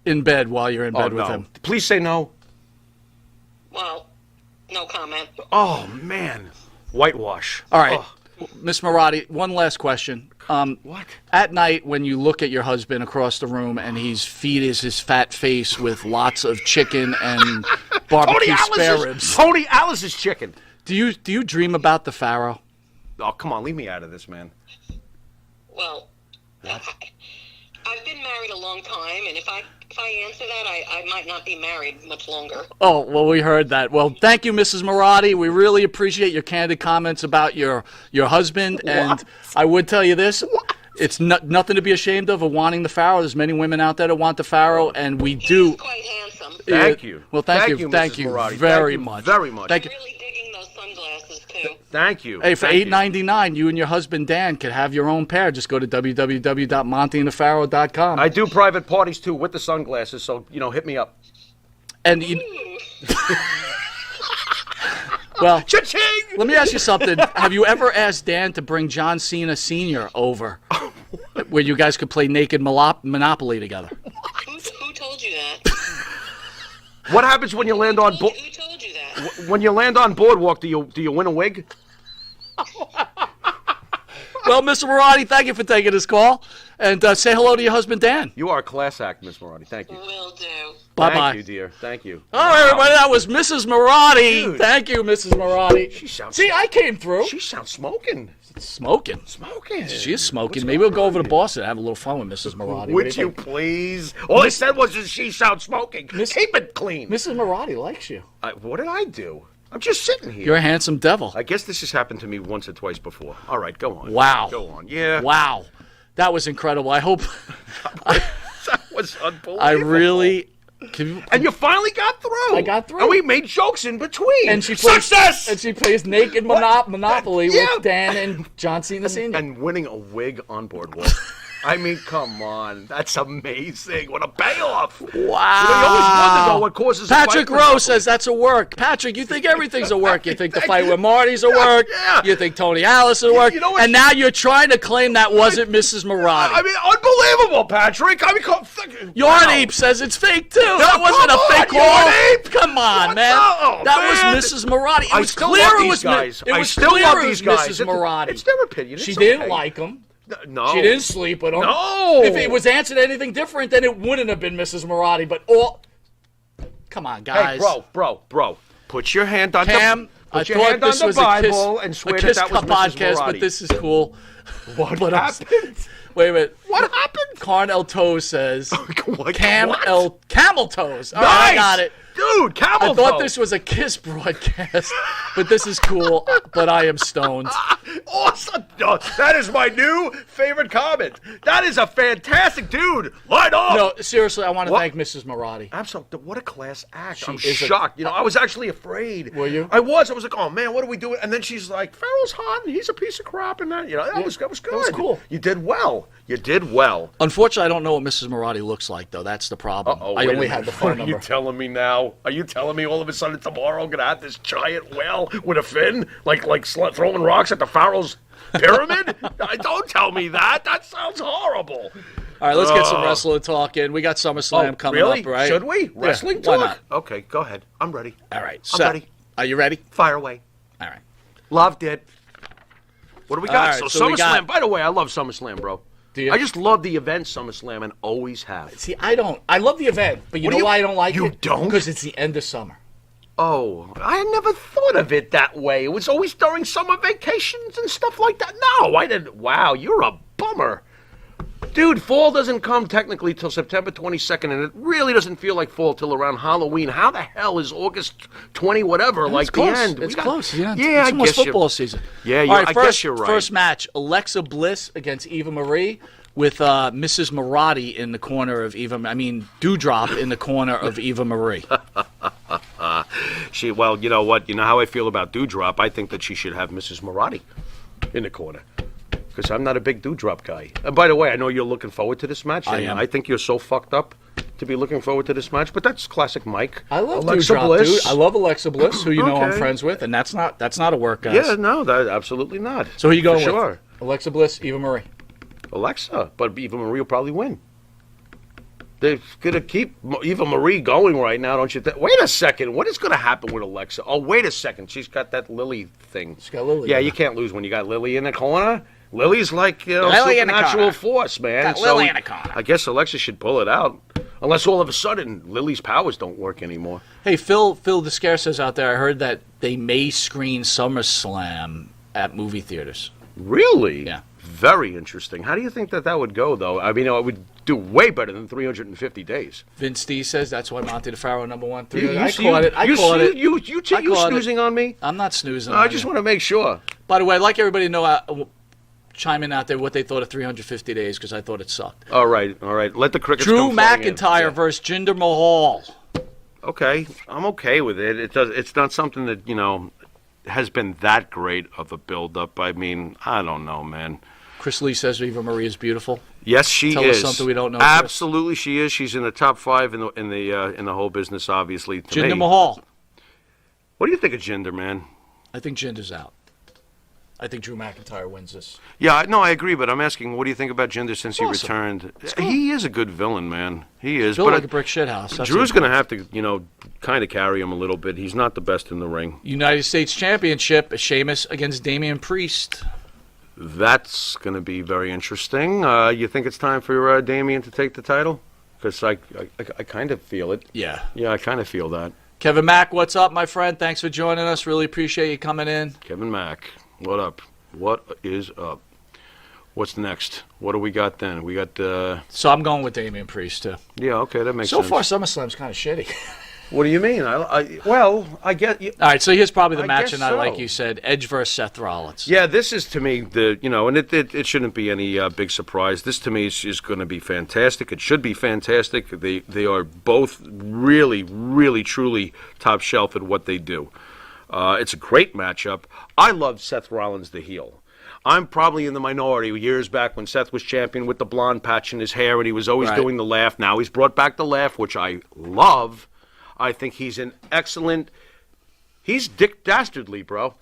in bed while you're in bed with him? Please say no. Well, no comment. Oh, man. Whitewash. All right. Oh. Miss Miradi, one last question. What? At night, when you look at your husband across the room and he's feeds his fat face with lots of chicken and barbecue spare ribs, Tony Alice's chicken. do you dream about the Pharaoh? Oh, come on. Leave me out of this, man. Well, I've been married a long time, and if I answer that, I might not be married much longer. Oh, well, we heard that. Well, thank you, Mrs. Miradi. We really appreciate your candid comments about your husband. And I would tell you this. It's nothing to be ashamed of wanting the Pharaoh. There's many women out there that want the Pharaoh, and we do. He's quite handsome. Thank you. Well, thank you Mrs. Miradi. very Thank you much. very much. Thank you. Really digging those sunglasses, too. Thank you. Hey, for Thank you. $8.99, you and your husband Dan could have your own pair. Just go to www.monteandthepharaoh.com. I do private parties, too, with the sunglasses, so, hit me up. And well, Cha-ching! let me ask you something. Have you ever asked Dan to bring John Cena Sr. over, where you guys could play naked Monopoly together? Who told you that? What happens when you land on Who told you that? when you land on Boardwalk? Do you win a wig? Well, Mr. Miradi, thank you for taking this call, and say hello to your husband Dan. You are a class act, Miss Miradi. Thank you. Will do. Bye bye. Thank you, dear. Thank you. All right, everybody, that was Mrs. Miradi. Dude. Thank you, Mrs. Miradi. She sounds. See, I came through. She sounds smoking. Smoking. Smoking. She is smoking. Maybe we'll go over to Boston and have a little fun with Mrs. Miradi. Would you please? All I said was that she sounds smoking. Keep it clean. Mrs. Miradi likes you. What did I do? I'm just sitting here. You're a handsome devil. I guess this has happened to me once or twice before. All right, go on. Wow. Go on. Yeah. Wow. That was incredible. I hope. That was unbelievable. I really. And you finally got through. I got through. And we made jokes in between. And she plays, Success! And she plays naked Monopoly Yeah. with Dan and John Cena Sr. And winning a wig on Boardwalk. I mean, come on. That's amazing. What a payoff. Wow. You always wonder, though, what causes a Patrick fight. Rowe says that's a work. Patrick, you think everything's a work. You think the fight with Marty's a work. Yeah. You think Tony Alice is a work. You know what? And now you're trying to claim that wasn't Mrs. Miradi. I mean, unbelievable, Patrick. I mean, Yarn Ape says it's fake, too. That wasn't a come fake on, call. Yarn Ape. Come on, What man. the- oh, That man. was Mrs. Miradi. It I was still clear love it these was guys. It I was still clear love it these was guys. Mrs. Miradi. It's their opinion. She It's didn't okay. like him. No. She didn't sleep with him. No. If it was answered anything different, then it wouldn't have been Mrs. Miradi. But come on, guys. Hey, bro. Put your hand on Cam, the I put your thought hand on this the was Bible and swear a that Kiss that was Cup Mrs. podcast, Miradi. but this is cool. What But happened? Wait a minute. What happened? Carnel Toes says What? Camel Toes. All right, I got it. Dude, camel I thought toe. this was a Kiss broadcast, but this is cool. But I am stoned. Awesome. Oh, that is my new favorite comment. That is a fantastic dude. Line up. No, seriously, I want to What? thank Mrs. Miradi. Absolutely. What a class act. I'm is a- shocked. I was actually afraid. Were you? I was like, oh, man, what are we doing? And then she's like, Pharaoh's hot and he's a piece of crap. And that, that was good. That was cool. You did well. You did well. Unfortunately, I don't know what Mrs. Miradi looks like, though. That's the problem. I only had the phone Are you number. telling me now? Are you telling me all of a sudden tomorrow I'm going to have this giant whale with a fin? Like throwing rocks at the Pharaoh's pyramid? Don't tell me that. That sounds horrible. All right, let's get some wrestling talk in. We got SummerSlam coming really? up, right? Should we? Yeah, Wrestling why talk? not? Okay, go ahead. I'm ready. All right. I'm ready. Are you ready? Fire away. All right. Loved it. What do we got? All right, so so we SummerSlam. got- By the way, I love SummerSlam, bro. Do you? I just love the event SummerSlam and always have. See, I don't. I love the event, but you What know do you- why I don't like you it? don't? Because it's the end of summer. Oh, I never thought of it that way. It was always during summer vacations and stuff like that. No, I didn't. Wow, you're a bummer. Dude, fall doesn't come technically till September 22nd, and it really doesn't feel like fall till around Halloween. How the hell is August 20 whatever like It's close. the end? It's close. Yeah, Yeah, it's I almost guess football season. Yeah, All right, I first, guess you're right. First match: Alexa Bliss against Eva Marie, with Mrs. Miradi in the corner of Dewdrop in the corner of Eva Marie. Well, you know what? You know how I feel about Dewdrop? I think that she should have Mrs. Miradi in the corner. Because I'm not a big Dewdrop guy. And by the way, I know you're looking forward to this match. I am. I think you're so fucked up to be looking forward to this match, but that's classic Mike. I love Alexa Dewdrop, Bliss. dude. I love Alexa Bliss, who you know I'm Okay. friends with, and that's not a work, guys. Yeah, no, that absolutely not. So who you going For with? sure. Alexa Bliss, Eva Marie. Alexa, but Eva Marie will probably win. They're going to keep Eva Marie going right now, don't you think? Wait a second. What is going to happen with Alexa? Oh, wait a second. She's got that Lily thing. She's got Lily. Yeah, you can't lose when you got Lily in the corner. Lily's like, Lily in the supernatural corner. force, man. Got So Lily in the corner. I guess Alexa should pull it out. Unless all of a sudden Lily's powers don't work anymore. Hey, Phil Descare says out there, I heard that they may screen SummerSlam at movie theaters. Really? Yeah. Very interesting. How do you think that would go, though? I mean, it would do way better than 350 days. Vince D says that's why Monte the Pharaoh #1. You I caught it. I caught it. You I caught it. snoozing on me? I'm not snoozing. I on just you. want to make sure. By the way, I'd like everybody to know, chime in out there what they thought of 350 days, because I thought it sucked. All right. Let the crickets Drew come flooding in. McIntyre Yeah. versus Jinder Mahal. Okay, I'm okay with it. It's not something that has been that great of a build-up. I mean, I don't know, man. Chris Lee says Eva Marie is beautiful. Yes, she Tell is. us something we don't know, Chris. Absolutely, she is. She's in the top 5 in the whole business, obviously. To Jinder me. Mahal. What do you think of Jinder, man? I think Jinder's out. I think Drew McIntyre wins this. Yeah, no, I agree, but I'm asking, what do you think about Jinder since he Awesome. returned? He is a good villain, man. He is. Built But like a brick shithouse. That's Drew's what- going to have to, kind of carry him a little bit. He's not the best in the ring. United States Championship, Sheamus against Damian Priest. That's going to be very interesting. You think it's time for Damian to take the title? Because I kind of feel it. Yeah. Yeah, I kind of feel that. Kevin Mack, what's up, my friend? Thanks for joining us. Really appreciate you coming in. Kevin Mack, what up? What is up? What's next? What do we got then? We got So I'm going with Damian Priest, too. yeah, okay, that makes So sense. far, SummerSlam's kind of shitty. What do you mean? I get you. All right, so here's probably the I match guess tonight, like so. you said, Edge versus Seth Rollins. Yeah, this is to me and it shouldn't be any big surprise. This to me is going to be fantastic. It should be fantastic. They are both really, really, truly top shelf at what they do. It's a great matchup. I love Seth Rollins, the heel. I'm probably in the minority years back when Seth was champion with the blonde patch in his hair and he was always Right. doing the laugh. Now he's brought back the laugh, which I love. I think he's an excellent... He's Dick Dastardly, bro.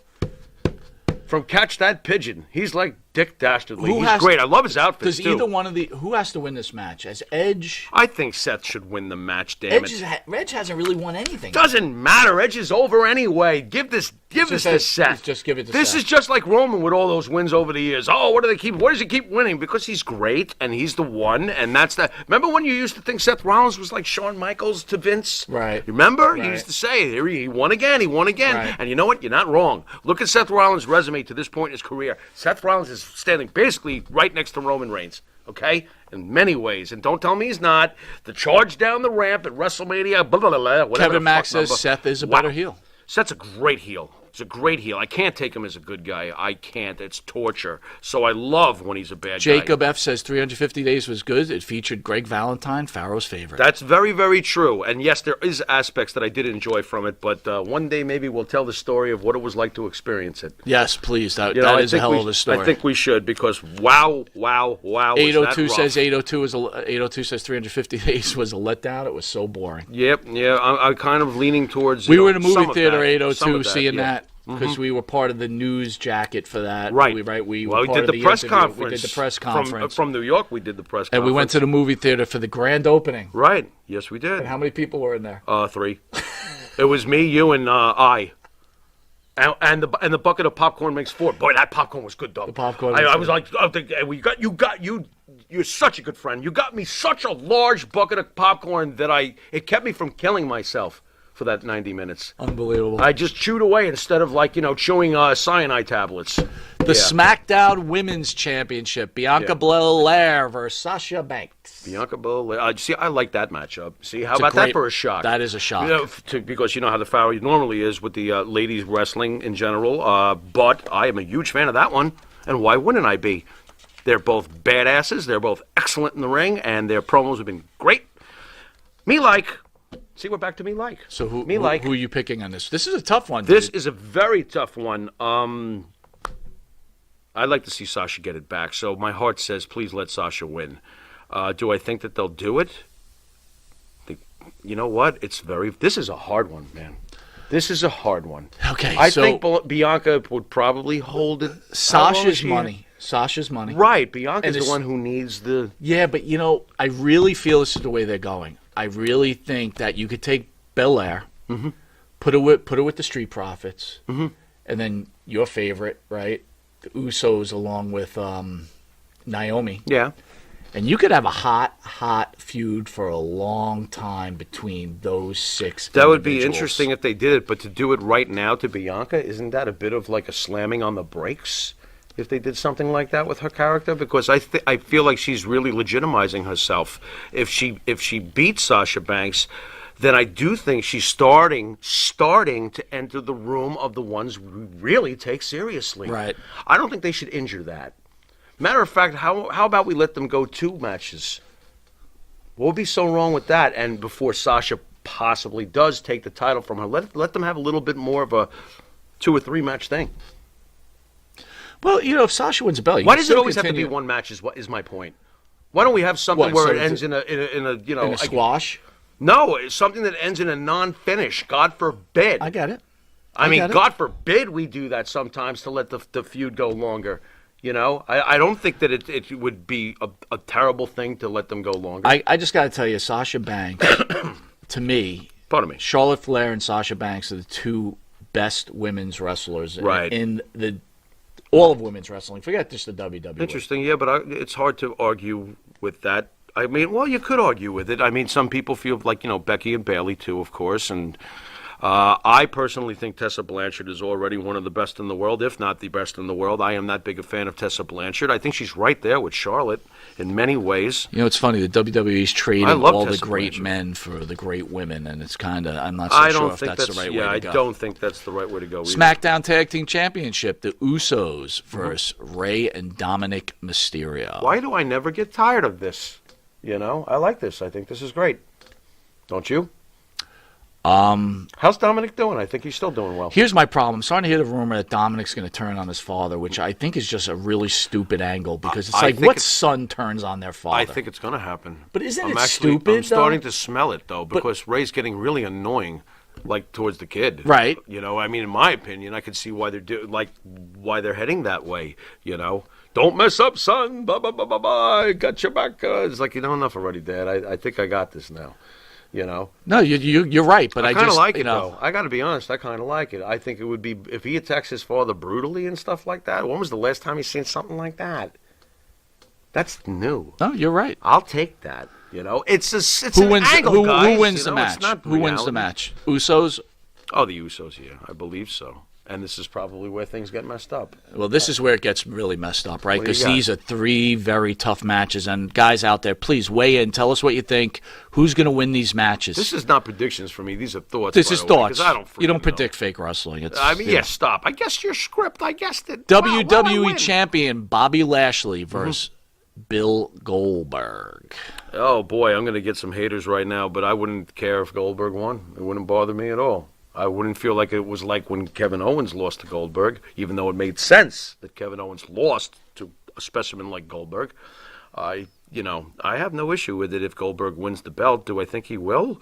From Catch That Pigeon. He's like Dick Dastardly. Who He's has- great. I love his outfits, Does too. either one of the... Who has to win this match? As Edge? I think Seth should win the match, damn it. Edge hasn't really won anything. Doesn't matter. Edge is over anyway. Give this Just to Seth. just give it to This Seth. is just like Roman with all those wins over the years. Oh, what does he keep winning? Because he's great and he's the one, and that's that. Remember when you used to think Seth Rollins was like Shawn Michaels to Vince? Right. Remember? Right. You used to say he won again, Right. and you know what? You're not wrong. Look at Seth Rollins' resume to this point in his career. Seth Rollins is standing basically right next to Roman Reigns. Okay? In many ways. And don't tell me he's not. The charge down the ramp at WrestleMania, blah, blah, blah, blah, whatever Kevin the Mack fuck says number. Seth is a Wow. better heel. Seth's a great heel. He's a great heel. I can't take him as a good guy. I can't. It's torture. So I love when he's a bad guy. Jacob F. says 350 Days was good. It featured Greg Valentine, Pharaoh's favorite. That's very, very true. And yes, there is aspects that I did enjoy from it, but one day maybe we'll tell the story of what it was like to experience it. Yes, please. That I is a think hell we- of a story. I think we should, because wow. Was 802 that rough. says 802 says 350 Days was a letdown. It was so boring. Yep, yeah. I'm kind of leaning towards. We were in a some movie of theater that, 802 some of that, seeing yeah. that because we were part of the news jacket for that. Right. We well, were we part did of the press interview. conference. We did the press conference. From New York. We did the press and conference. we went to the movie theater for the grand opening. Right. Yes, we did. And how many people were in there? 3. It was me, you, and I. And the bucket of popcorn makes 4. Boy, that popcorn was good, though. The popcorn I was was like, you're such a good friend. You got me such a large bucket of popcorn that it kept me from killing myself for that 90 minutes. Unbelievable. I just chewed away instead of chewing cyanide tablets. The SmackDown Women's Championship, Bianca Belair versus Sasha Banks. Bianca Belair. See, I like that matchup. See, how It's a about that great- for a shock? that is a shock. Because you know how the Pharaoh normally is with the ladies wrestling in general. But I am a huge fan of that one. And why wouldn't I be? They're both badasses. They're both excellent in the ring. And their promos have been great. Me like See, we're back to me like. So who like. who are you picking on this? This is a tough one. This dude. is a very tough one. I'd like to see Sasha get it back. So my heart says, please let Sasha win. Do I think that they'll do it? You know what? This is a hard one, man. This is a hard one. Okay, I so think Bianca would probably hold it. Sasha's money. Sasha's money. Right. Bianca's And the one who needs the... Yeah, but I really feel this is the way they're going. I really think that you could take Belair, put her with the Street Profits, and then your favorite, right? The Usos along with Naomi. Yeah. And you could have a hot feud for a long time between those 6 That would be individuals. interesting if they did it, but to do it right now to Bianca, isn't that a bit of like a slamming on the brakes? If they did something like that with her character, because I feel like she's really legitimizing herself. If she beats Sasha Banks, then I do think she's starting to enter the room of the ones we really take seriously. Right. I don't think they should injure that. Matter of fact, how about we let them go 2 matches? What would be so wrong with that? And before Sasha possibly does take the title from her, let them have a little bit more of a 2 or 3 match thing. Well, if Sasha wins a belt, Why does it always have to be 1 match? Is my point. Why don't we have something where it ends in a squash? No, it's something that ends in a non-finish. God forbid. I get it. I mean, God forbid we do that sometimes to let the feud go longer. I don't think that it would be a terrible thing to let them go longer. I just got to tell you, Sasha Banks, to me, pardon me, Charlotte Flair and Sasha Banks are the 2 best women's wrestlers in all of women's wrestling. Forget just the WWE. Interesting, yeah, but it's hard to argue with that. I mean, well, you could argue with it. I mean, some people feel like, Becky and Bayley too, of course, and I personally think Tessa Blanchard is already one of the best in the world, if not the best in the world. I am that big a fan of Tessa Blanchard. I think she's right there with Charlotte in many ways. It's funny, the WWE's trading all Tessa the great Blanchard. Men for the great women, and it's kind of, I'm not so sure if that's the right way to go. I don't think that's the right way to go either. SmackDown Tag Team Championship, the Usos versus Rey and Dominic Mysterio. Why do I never get tired of this? I like this. I think this is great. Don't you? How's Dominic doing? I think he's still doing well. Here's my problem. I'm starting to hear the rumor that Dominic's going to turn on his father, which I think is just a really stupid angle because it's like, what son turns on their father? I think it's going to happen. But isn't it stupid, I'm starting to smell it, though, because Ray's getting really annoying, like, towards the kid. Right. I mean, in my opinion, I could see why why they're heading that way, Don't mess up, son. Blah, blah, blah, blah, blah. I got your back. It's like, enough already, Dad. I think I got this now. No, you're right, but I kind of just like it though. I got to be honest, I kind of like it. I think it would be if he attacks his father brutally and stuff like that. When was the last time you seen something like that? That's new. No, you're right. I'll take that. It's who an wins? angle, guys. Who wins the match? It's not Who wins the match? Usos. Oh, the Usos. Yeah, I believe so. And this is probably where things get messed up. Well, this is where it gets really messed up, right? What do you Because got? these are 3 very tough matches. And guys out there, please weigh in. Tell us what you think. Who's going to win these matches? This is not predictions for me. These are thoughts. This by is the way, thoughts. 'cause I don't You don't freaking predict fake wrestling. It's, I mean, stop. I guessed your script. I guessed it. WWE Champion Bobby Lashley versus Bill Goldberg. Oh, boy, I'm going to get some haters right now, but I wouldn't care if Goldberg won. It wouldn't bother me at all. I wouldn't feel like it was like when Kevin Owens lost to Goldberg, even though it made sense that Kevin Owens lost to a specimen like Goldberg. I have no issue with it if Goldberg wins the belt. Do I think he will?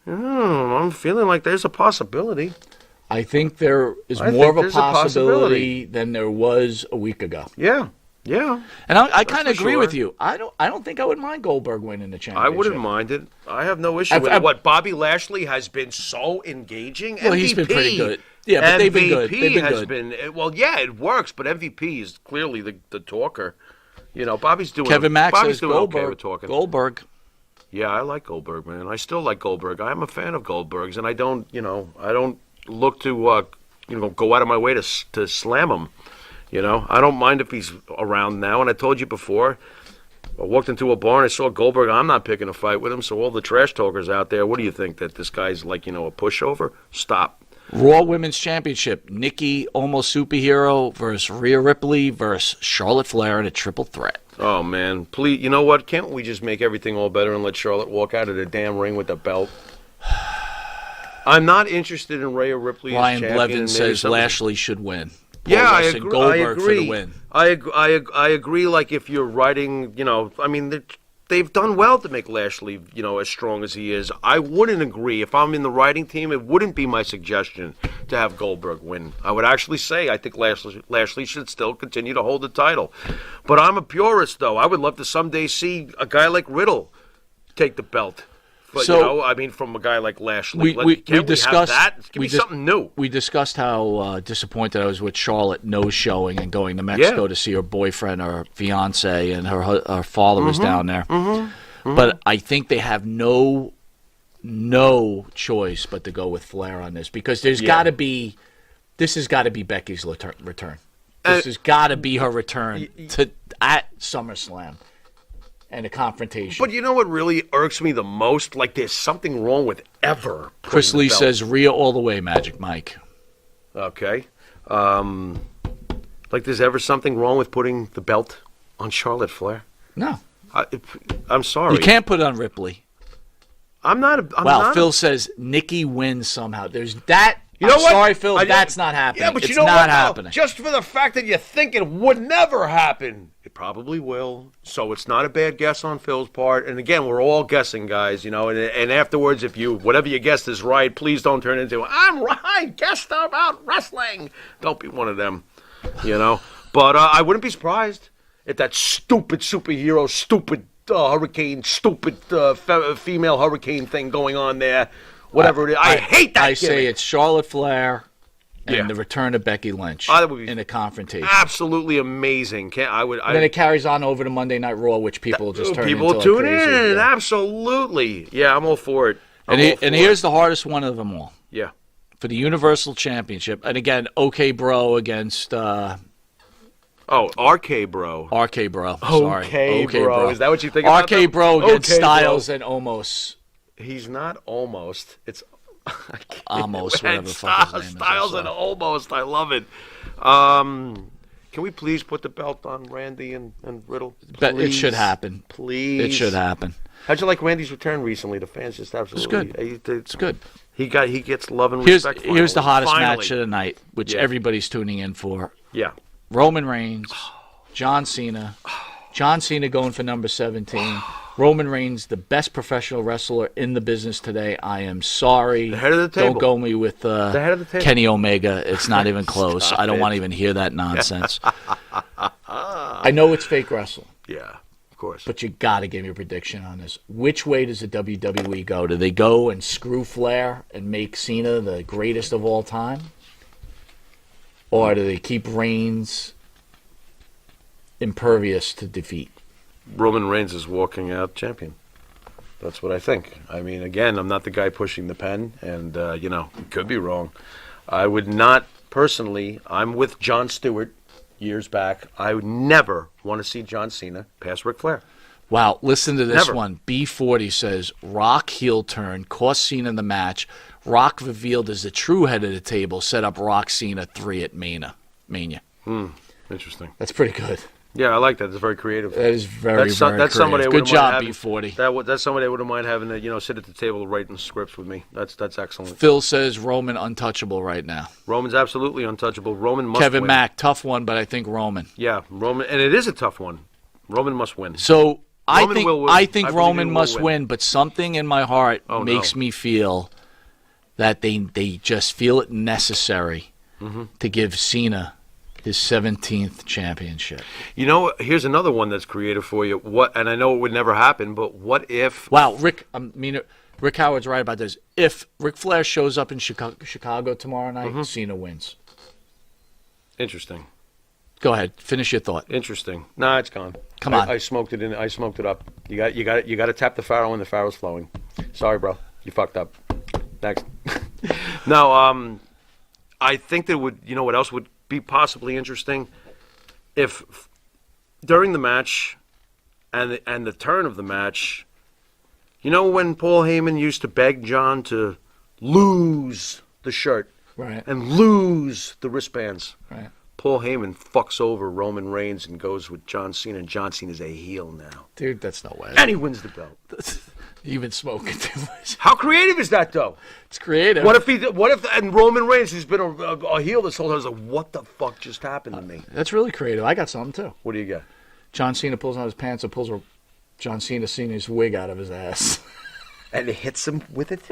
I'm feeling like there's a possibility. I think there is more of a possibility than there was a week ago. Yeah. And I kind of agree sure. with you. I don't think I would mind Goldberg winning the championship. I wouldn't mind it. I have no issue with it. What, Bobby Lashley has been so engaging? Well, he's been pretty good. Yeah, but they've been good. They've been good. Well, yeah, it works, but MVP is clearly the talker. Bobby's doing. Kevin Max Bobby's says doing Goldberg. okay with talking. Goldberg. Yeah, I like Goldberg, man. I still like Goldberg. I am a fan of Goldberg's, and I don't look to go out of my way to slam him. I don't mind if he's around now. And I told you before, I walked into a bar and I saw Goldberg. I'm not picking a fight with him. So all the trash talkers out there, what do you think? That this guy's like, a pushover? Stop. Raw Women's Championship. Nikki, almost superhero, versus Rhea Ripley versus Charlotte Flair in a triple threat. Oh, man. Please, you know what? Can't we just make everything all better and let Charlotte walk out of the damn ring with the belt? I'm not interested in Rhea Ripley Ryan as champion. Blevin says Lashley should win. Yeah, I Wrestling agree. Goldberg for the win. I agree. Like if you're writing, I mean, they've done well to make Lashley, as strong as he is. I wouldn't agree. If I'm in the writing team, it wouldn't be my suggestion to have Goldberg win. I would actually say I think Lashley should still continue to hold the title. But I'm a purist, though. I would love to someday see a guy like Riddle take the belt. But, from a guy like Lashley. We have discussed that? Give me something new. We discussed how disappointed I was with Charlotte no-showing and going to Mexico to see her boyfriend or fiance, and her father was down there. But I think they have no choice but to go with Flair on this, because this has got to be Becky's return. This has got to be her return at SummerSlam. And a confrontation. But you know what really irks me the most? Like, there's something wrong with ever. Chris Lee says Rhea all the way, Magic Mike. Okay. Like, there's ever something wrong with putting the belt on Charlotte Flair? No. I'm sorry. You can't put it on Ripley. Phil says Nikki wins somehow. There's that. You know what? Sorry, Phil, that's not happening. Yeah, but it's not happening. Just for the fact that you think it would never happen, it probably will. So it's not a bad guess on Phil's part. And again, we're all guessing, guys. And afterwards, if whatever you guessed is right, please don't turn into I'm right. Guessed about wrestling. Don't be one of them. But I wouldn't be surprised if that stupid superhero, stupid hurricane, stupid female hurricane thing going on there. Whatever it is. I hate that. I say it's Charlotte Flair and the return of Becky Lynch in a confrontation. Absolutely amazing. Then it carries on over to Monday Night Raw, which people just turn into. People tune in. Absolutely. Yeah, I'm all for it. Here's the hardest one of them all. Yeah. For the Universal Championship. And again, OK Bro against... RK Bro. RK Bro. Sorry. OK Bro. Is that what you think about RK Bro against Styles and Omos. He's not almost. It's almost whatever the fuck his name is. Styles and almost. I love it. Can we please put the belt on Randy and Riddle? It should happen. Please. It should happen. How'd you like Randy's return recently? The fans just absolutely. It's good. It's good. He gets love and respect. Here's the hottest match of the night, which everybody's tuning in for. Yeah. Roman Reigns, John Cena. John Cena going for number 17. Roman Reigns, the best professional wrestler in the business today. I am sorry. The head of the table. Don't go me with the head of the table. Kenny Omega. It's not even close. I don't want to even hear that nonsense. I know it's fake wrestling. Yeah, of course. But you got to give me a prediction on this. Which way does the WWE go? Do they go and screw Flair and make Cena the greatest of all time? Or do they keep Reigns impervious to defeat? Roman Reigns is walking out champion. That's what I think. I mean, again, I'm not the guy pushing the pen, and, could be wrong. I would not, personally, I'm with Jon Stewart years back. I would never want to see John Cena pass Ric Flair. Wow, listen to this Never. one. B40 says, Rock heel turn, cost Cena the match. Rock revealed as the true head of the table, set up Rock Cena 3 at Mania. Interesting. That's pretty good. Yeah, I like that. It's very creative. That is very that's creative. Somebody I good job, having, B40. That's somebody I wouldn't mind having to, sit at the table writing scripts with me. That's excellent. Phil says Roman untouchable right now. Roman's absolutely untouchable. Roman must Kevin win. Mack, tough one, but I think Roman. Yeah, Roman, and it is a tough one. Roman must win. So I Roman think Roman must win, but something in my heart makes me feel that they just feel it necessary to give Cena his 17th championship. Here's another one that's creative for you. And I know it would never happen, but what if? Wow, Rick Howard's right about this. If Ric Flair shows up in Chicago tomorrow night, Cena wins. Interesting. Go ahead, finish your thought. Interesting. Nah, it's gone. Come on. I smoked it in. I smoked it up. You got to tap the Pharaoh when the Pharaoh's flowing. Sorry, bro. You fucked up. Next. No, I think that would. You know what else would be possibly interesting? If during the match and the turn of the match, when Paul Heyman used to beg John to lose the shirt and lose the wristbands. Right. Paul Heyman fucks over Roman Reigns and goes with John Cena, and John Cena's a heel now. Dude, that's no way. And he wins the belt. You've been smoking too much. How creative is that, though? It's creative. What if, and Roman Reigns, who's been a heel this whole time, is like, what the fuck just happened to me? That's really creative. I got something, too. What do you got? John Cena pulls out his pants and pulls John Cena's wig out of his ass. And it hits him with it?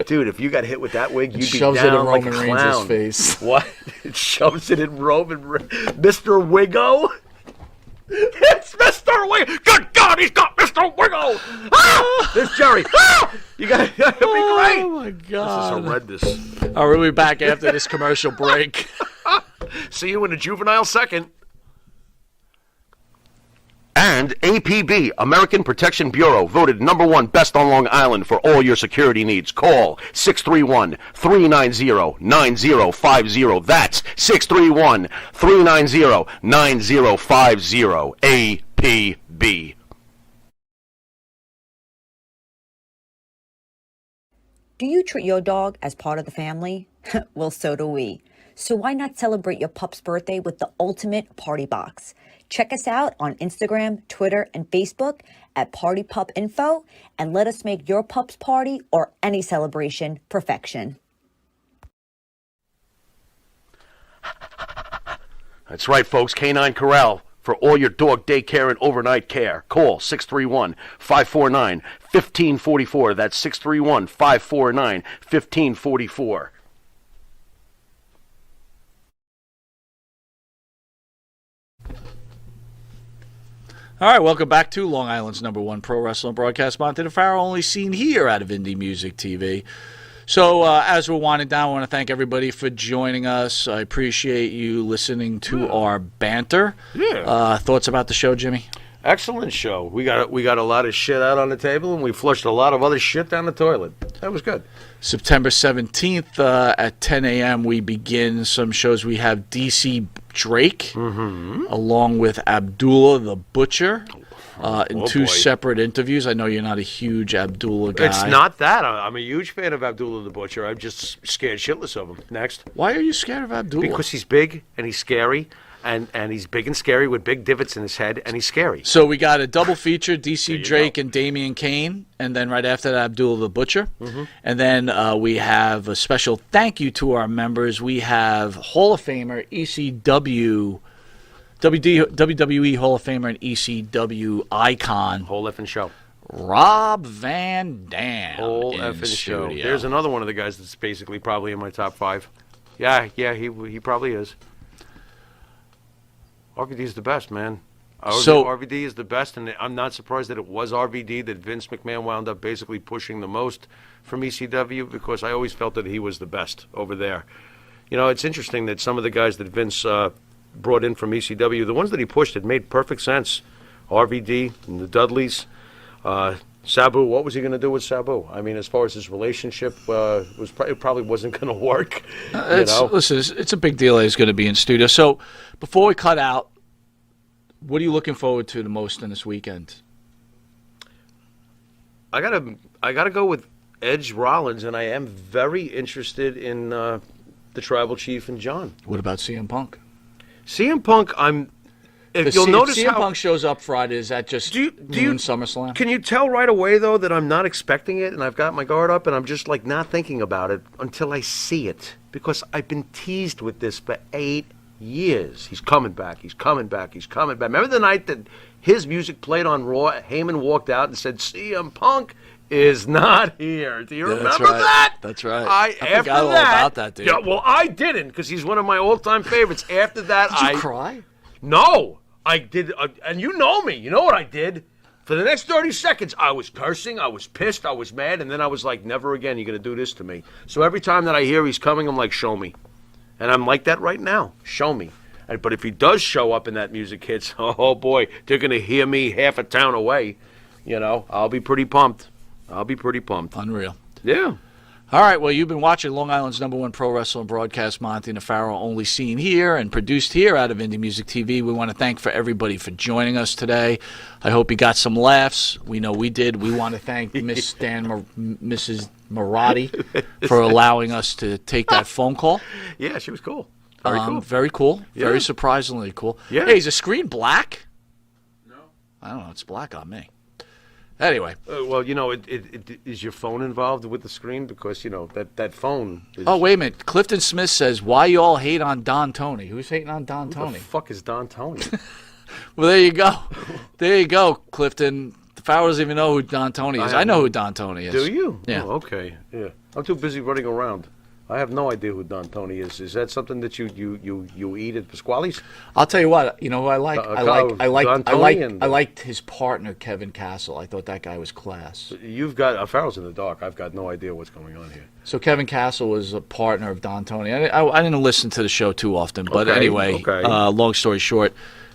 Dude, if you got hit with that wig, you'd be shoves down it in like Roman a clown. Reigns' face. What? It shoves it in Mr. Wiggo? It's Mr. Wiggo! Good God, he's got Mr. Wiggo! Ah! There's Jerry. Ah! You got to be great. Oh, my God. This is horrendous. All right, we'll be back after this commercial break. See you in a juvenile second. And APB, American Protection Bureau, voted #1 best on Long Island for all your security needs. Call 631-390-9050. That's 631-390-9050. APB. Do you treat your dog as part of the family? Well, so do we. So why not celebrate your pup's birthday with the ultimate party box? Check us out on Instagram, Twitter, and Facebook at Party Pup Info, and let us make your pup's party or any celebration perfection. That's right, folks. Canine Corral for all your dog daycare and overnight care. Call 631-549-1544. That's 631-549-1544. All right, welcome back to Long Island's #1 pro wrestling broadcast, Monte the Pharaoh, only seen here out of Indie Music TV. So as we're winding down, I want to thank everybody for joining us. I appreciate you listening to our banter. Yeah. Thoughts about the show, Jimmy? Excellent show. We got a lot of shit out on the table, and we flushed a lot of other shit down the toilet. That was good. September 17th at 10 a.m. we begin some shows. We have DC Drake along with Abdullah the Butcher in two separate interviews. I know you're not a huge Abdullah guy. It's not that. I'm a huge fan of Abdullah the Butcher. I'm just scared shitless of him. Next. Why are you scared of Abdullah? Because he's big and he's scary. And he's big and scary with big divots in his head, and he's scary. So we got a double feature, DC Drake and Damian Kane, and then right after that, Abdullah the Butcher. And then we have a special thank you to our members. We have Hall of Famer, ECW, WWE Hall of Famer and ECW icon. Whole effing show. Rob Van Dam. Whole effing show. There's another one of the guys that's basically probably in my top 5. Yeah, he probably is. RVD is the best, man. RVD is the best, and I'm not surprised that it was RVD that Vince McMahon wound up basically pushing the most from ECW, because I always felt that he was the best over there. You know, it's interesting that some of the guys that Vince brought in from ECW, the ones that he pushed, it made perfect sense. RVD and the Dudleys. Sabu, what was he going to do with Sabu? I mean, as far as his relationship, it probably wasn't going to work. Listen, it's a big deal that he's going to be in studio. So before we cut out, what are you looking forward to the most in this weekend? I gotta go with Edge Rollins, and I am very interested in the Tribal Chief and John. What about CM Punk? CM Punk, If you'll notice CM how Punk shows up Friday, is that just do you SummerSlam? Can you tell right away, though, that I'm not expecting it, and I've got my guard up, and I'm just like not thinking about it until I see it, because I've been teased with this for 8 years. He's coming back. He's coming back. He's coming back. Remember the night that his music played on Raw? Heyman walked out and said, "CM Punk is not here." Do you remember that? That's right. I forgot all about that, dude. Yeah, well, I didn't, because he's one of my all-time favorites. After that, Did you cry? No. I did, and you know me. You know what I did? For the next 30 seconds, I was cursing, I was pissed, I was mad, and then I was like, never again, you're going to do this to me. So every time that I hear he's coming, I'm like, show me. And I'm like that right now. Show me. But if he does show up and that music hits, oh boy, they're going to hear me half a town away. You know, I'll be pretty pumped. Unreal. Yeah. All right, well, you've been watching Long Island's #1 pro wrestling broadcast, Monte and Pharaoh, only seen here and produced here out of Indie Music TV. We want to thank for everybody for joining us today. I hope you got some laughs. We know we did. We want to thank Mrs. Miradi for allowing us to take that phone call. Yeah, she was cool. Very cool. Very cool. Yeah. Very surprisingly cool. Yeah. Hey, is the screen black? No. I don't know. It's black on me. Anyway. Well, is your phone involved with the screen? Because, that phone is... Oh, wait a minute. Clifton Smith says, why you all hate on Don Tony? Who's hating on Don Tony? Who the fuck is Don Tony? Well, there you go. There you go, Clifton. The Pharaoh doesn't even know who Don Tony is. I know who Don Tony is. Do you? Yeah. Oh, okay. Yeah. I'm too busy running around. I have no idea who Don Tony is. Is that something that you eat at Pasquale's? I'll tell you what. You know who I like? I I liked his partner Kevin Castle. I thought that guy was class. You've got Pharaohs in the dark. I've got no idea what's going on here. So Kevin Castle was a partner of Don Tony. I didn't listen to the show too often, but anyway, long story short,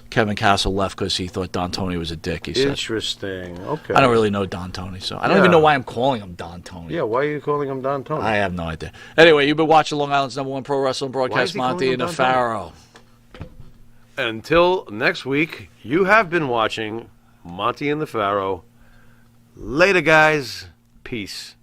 Kevin Castle left because he thought Don Tony was a dick. He said. Interesting. Okay. I don't really know Don Tony, so I don't even know why I'm calling him Don Tony. Yeah, why are you calling him Don Tony? I have no idea. Anyway, you've been watching Long Island's #1 pro wrestling Why broadcast, is he calling Monte him and the Don Tony? Pharaoh. Until next week, you have been watching Monte and the Pharaoh. Later, guys. Peace.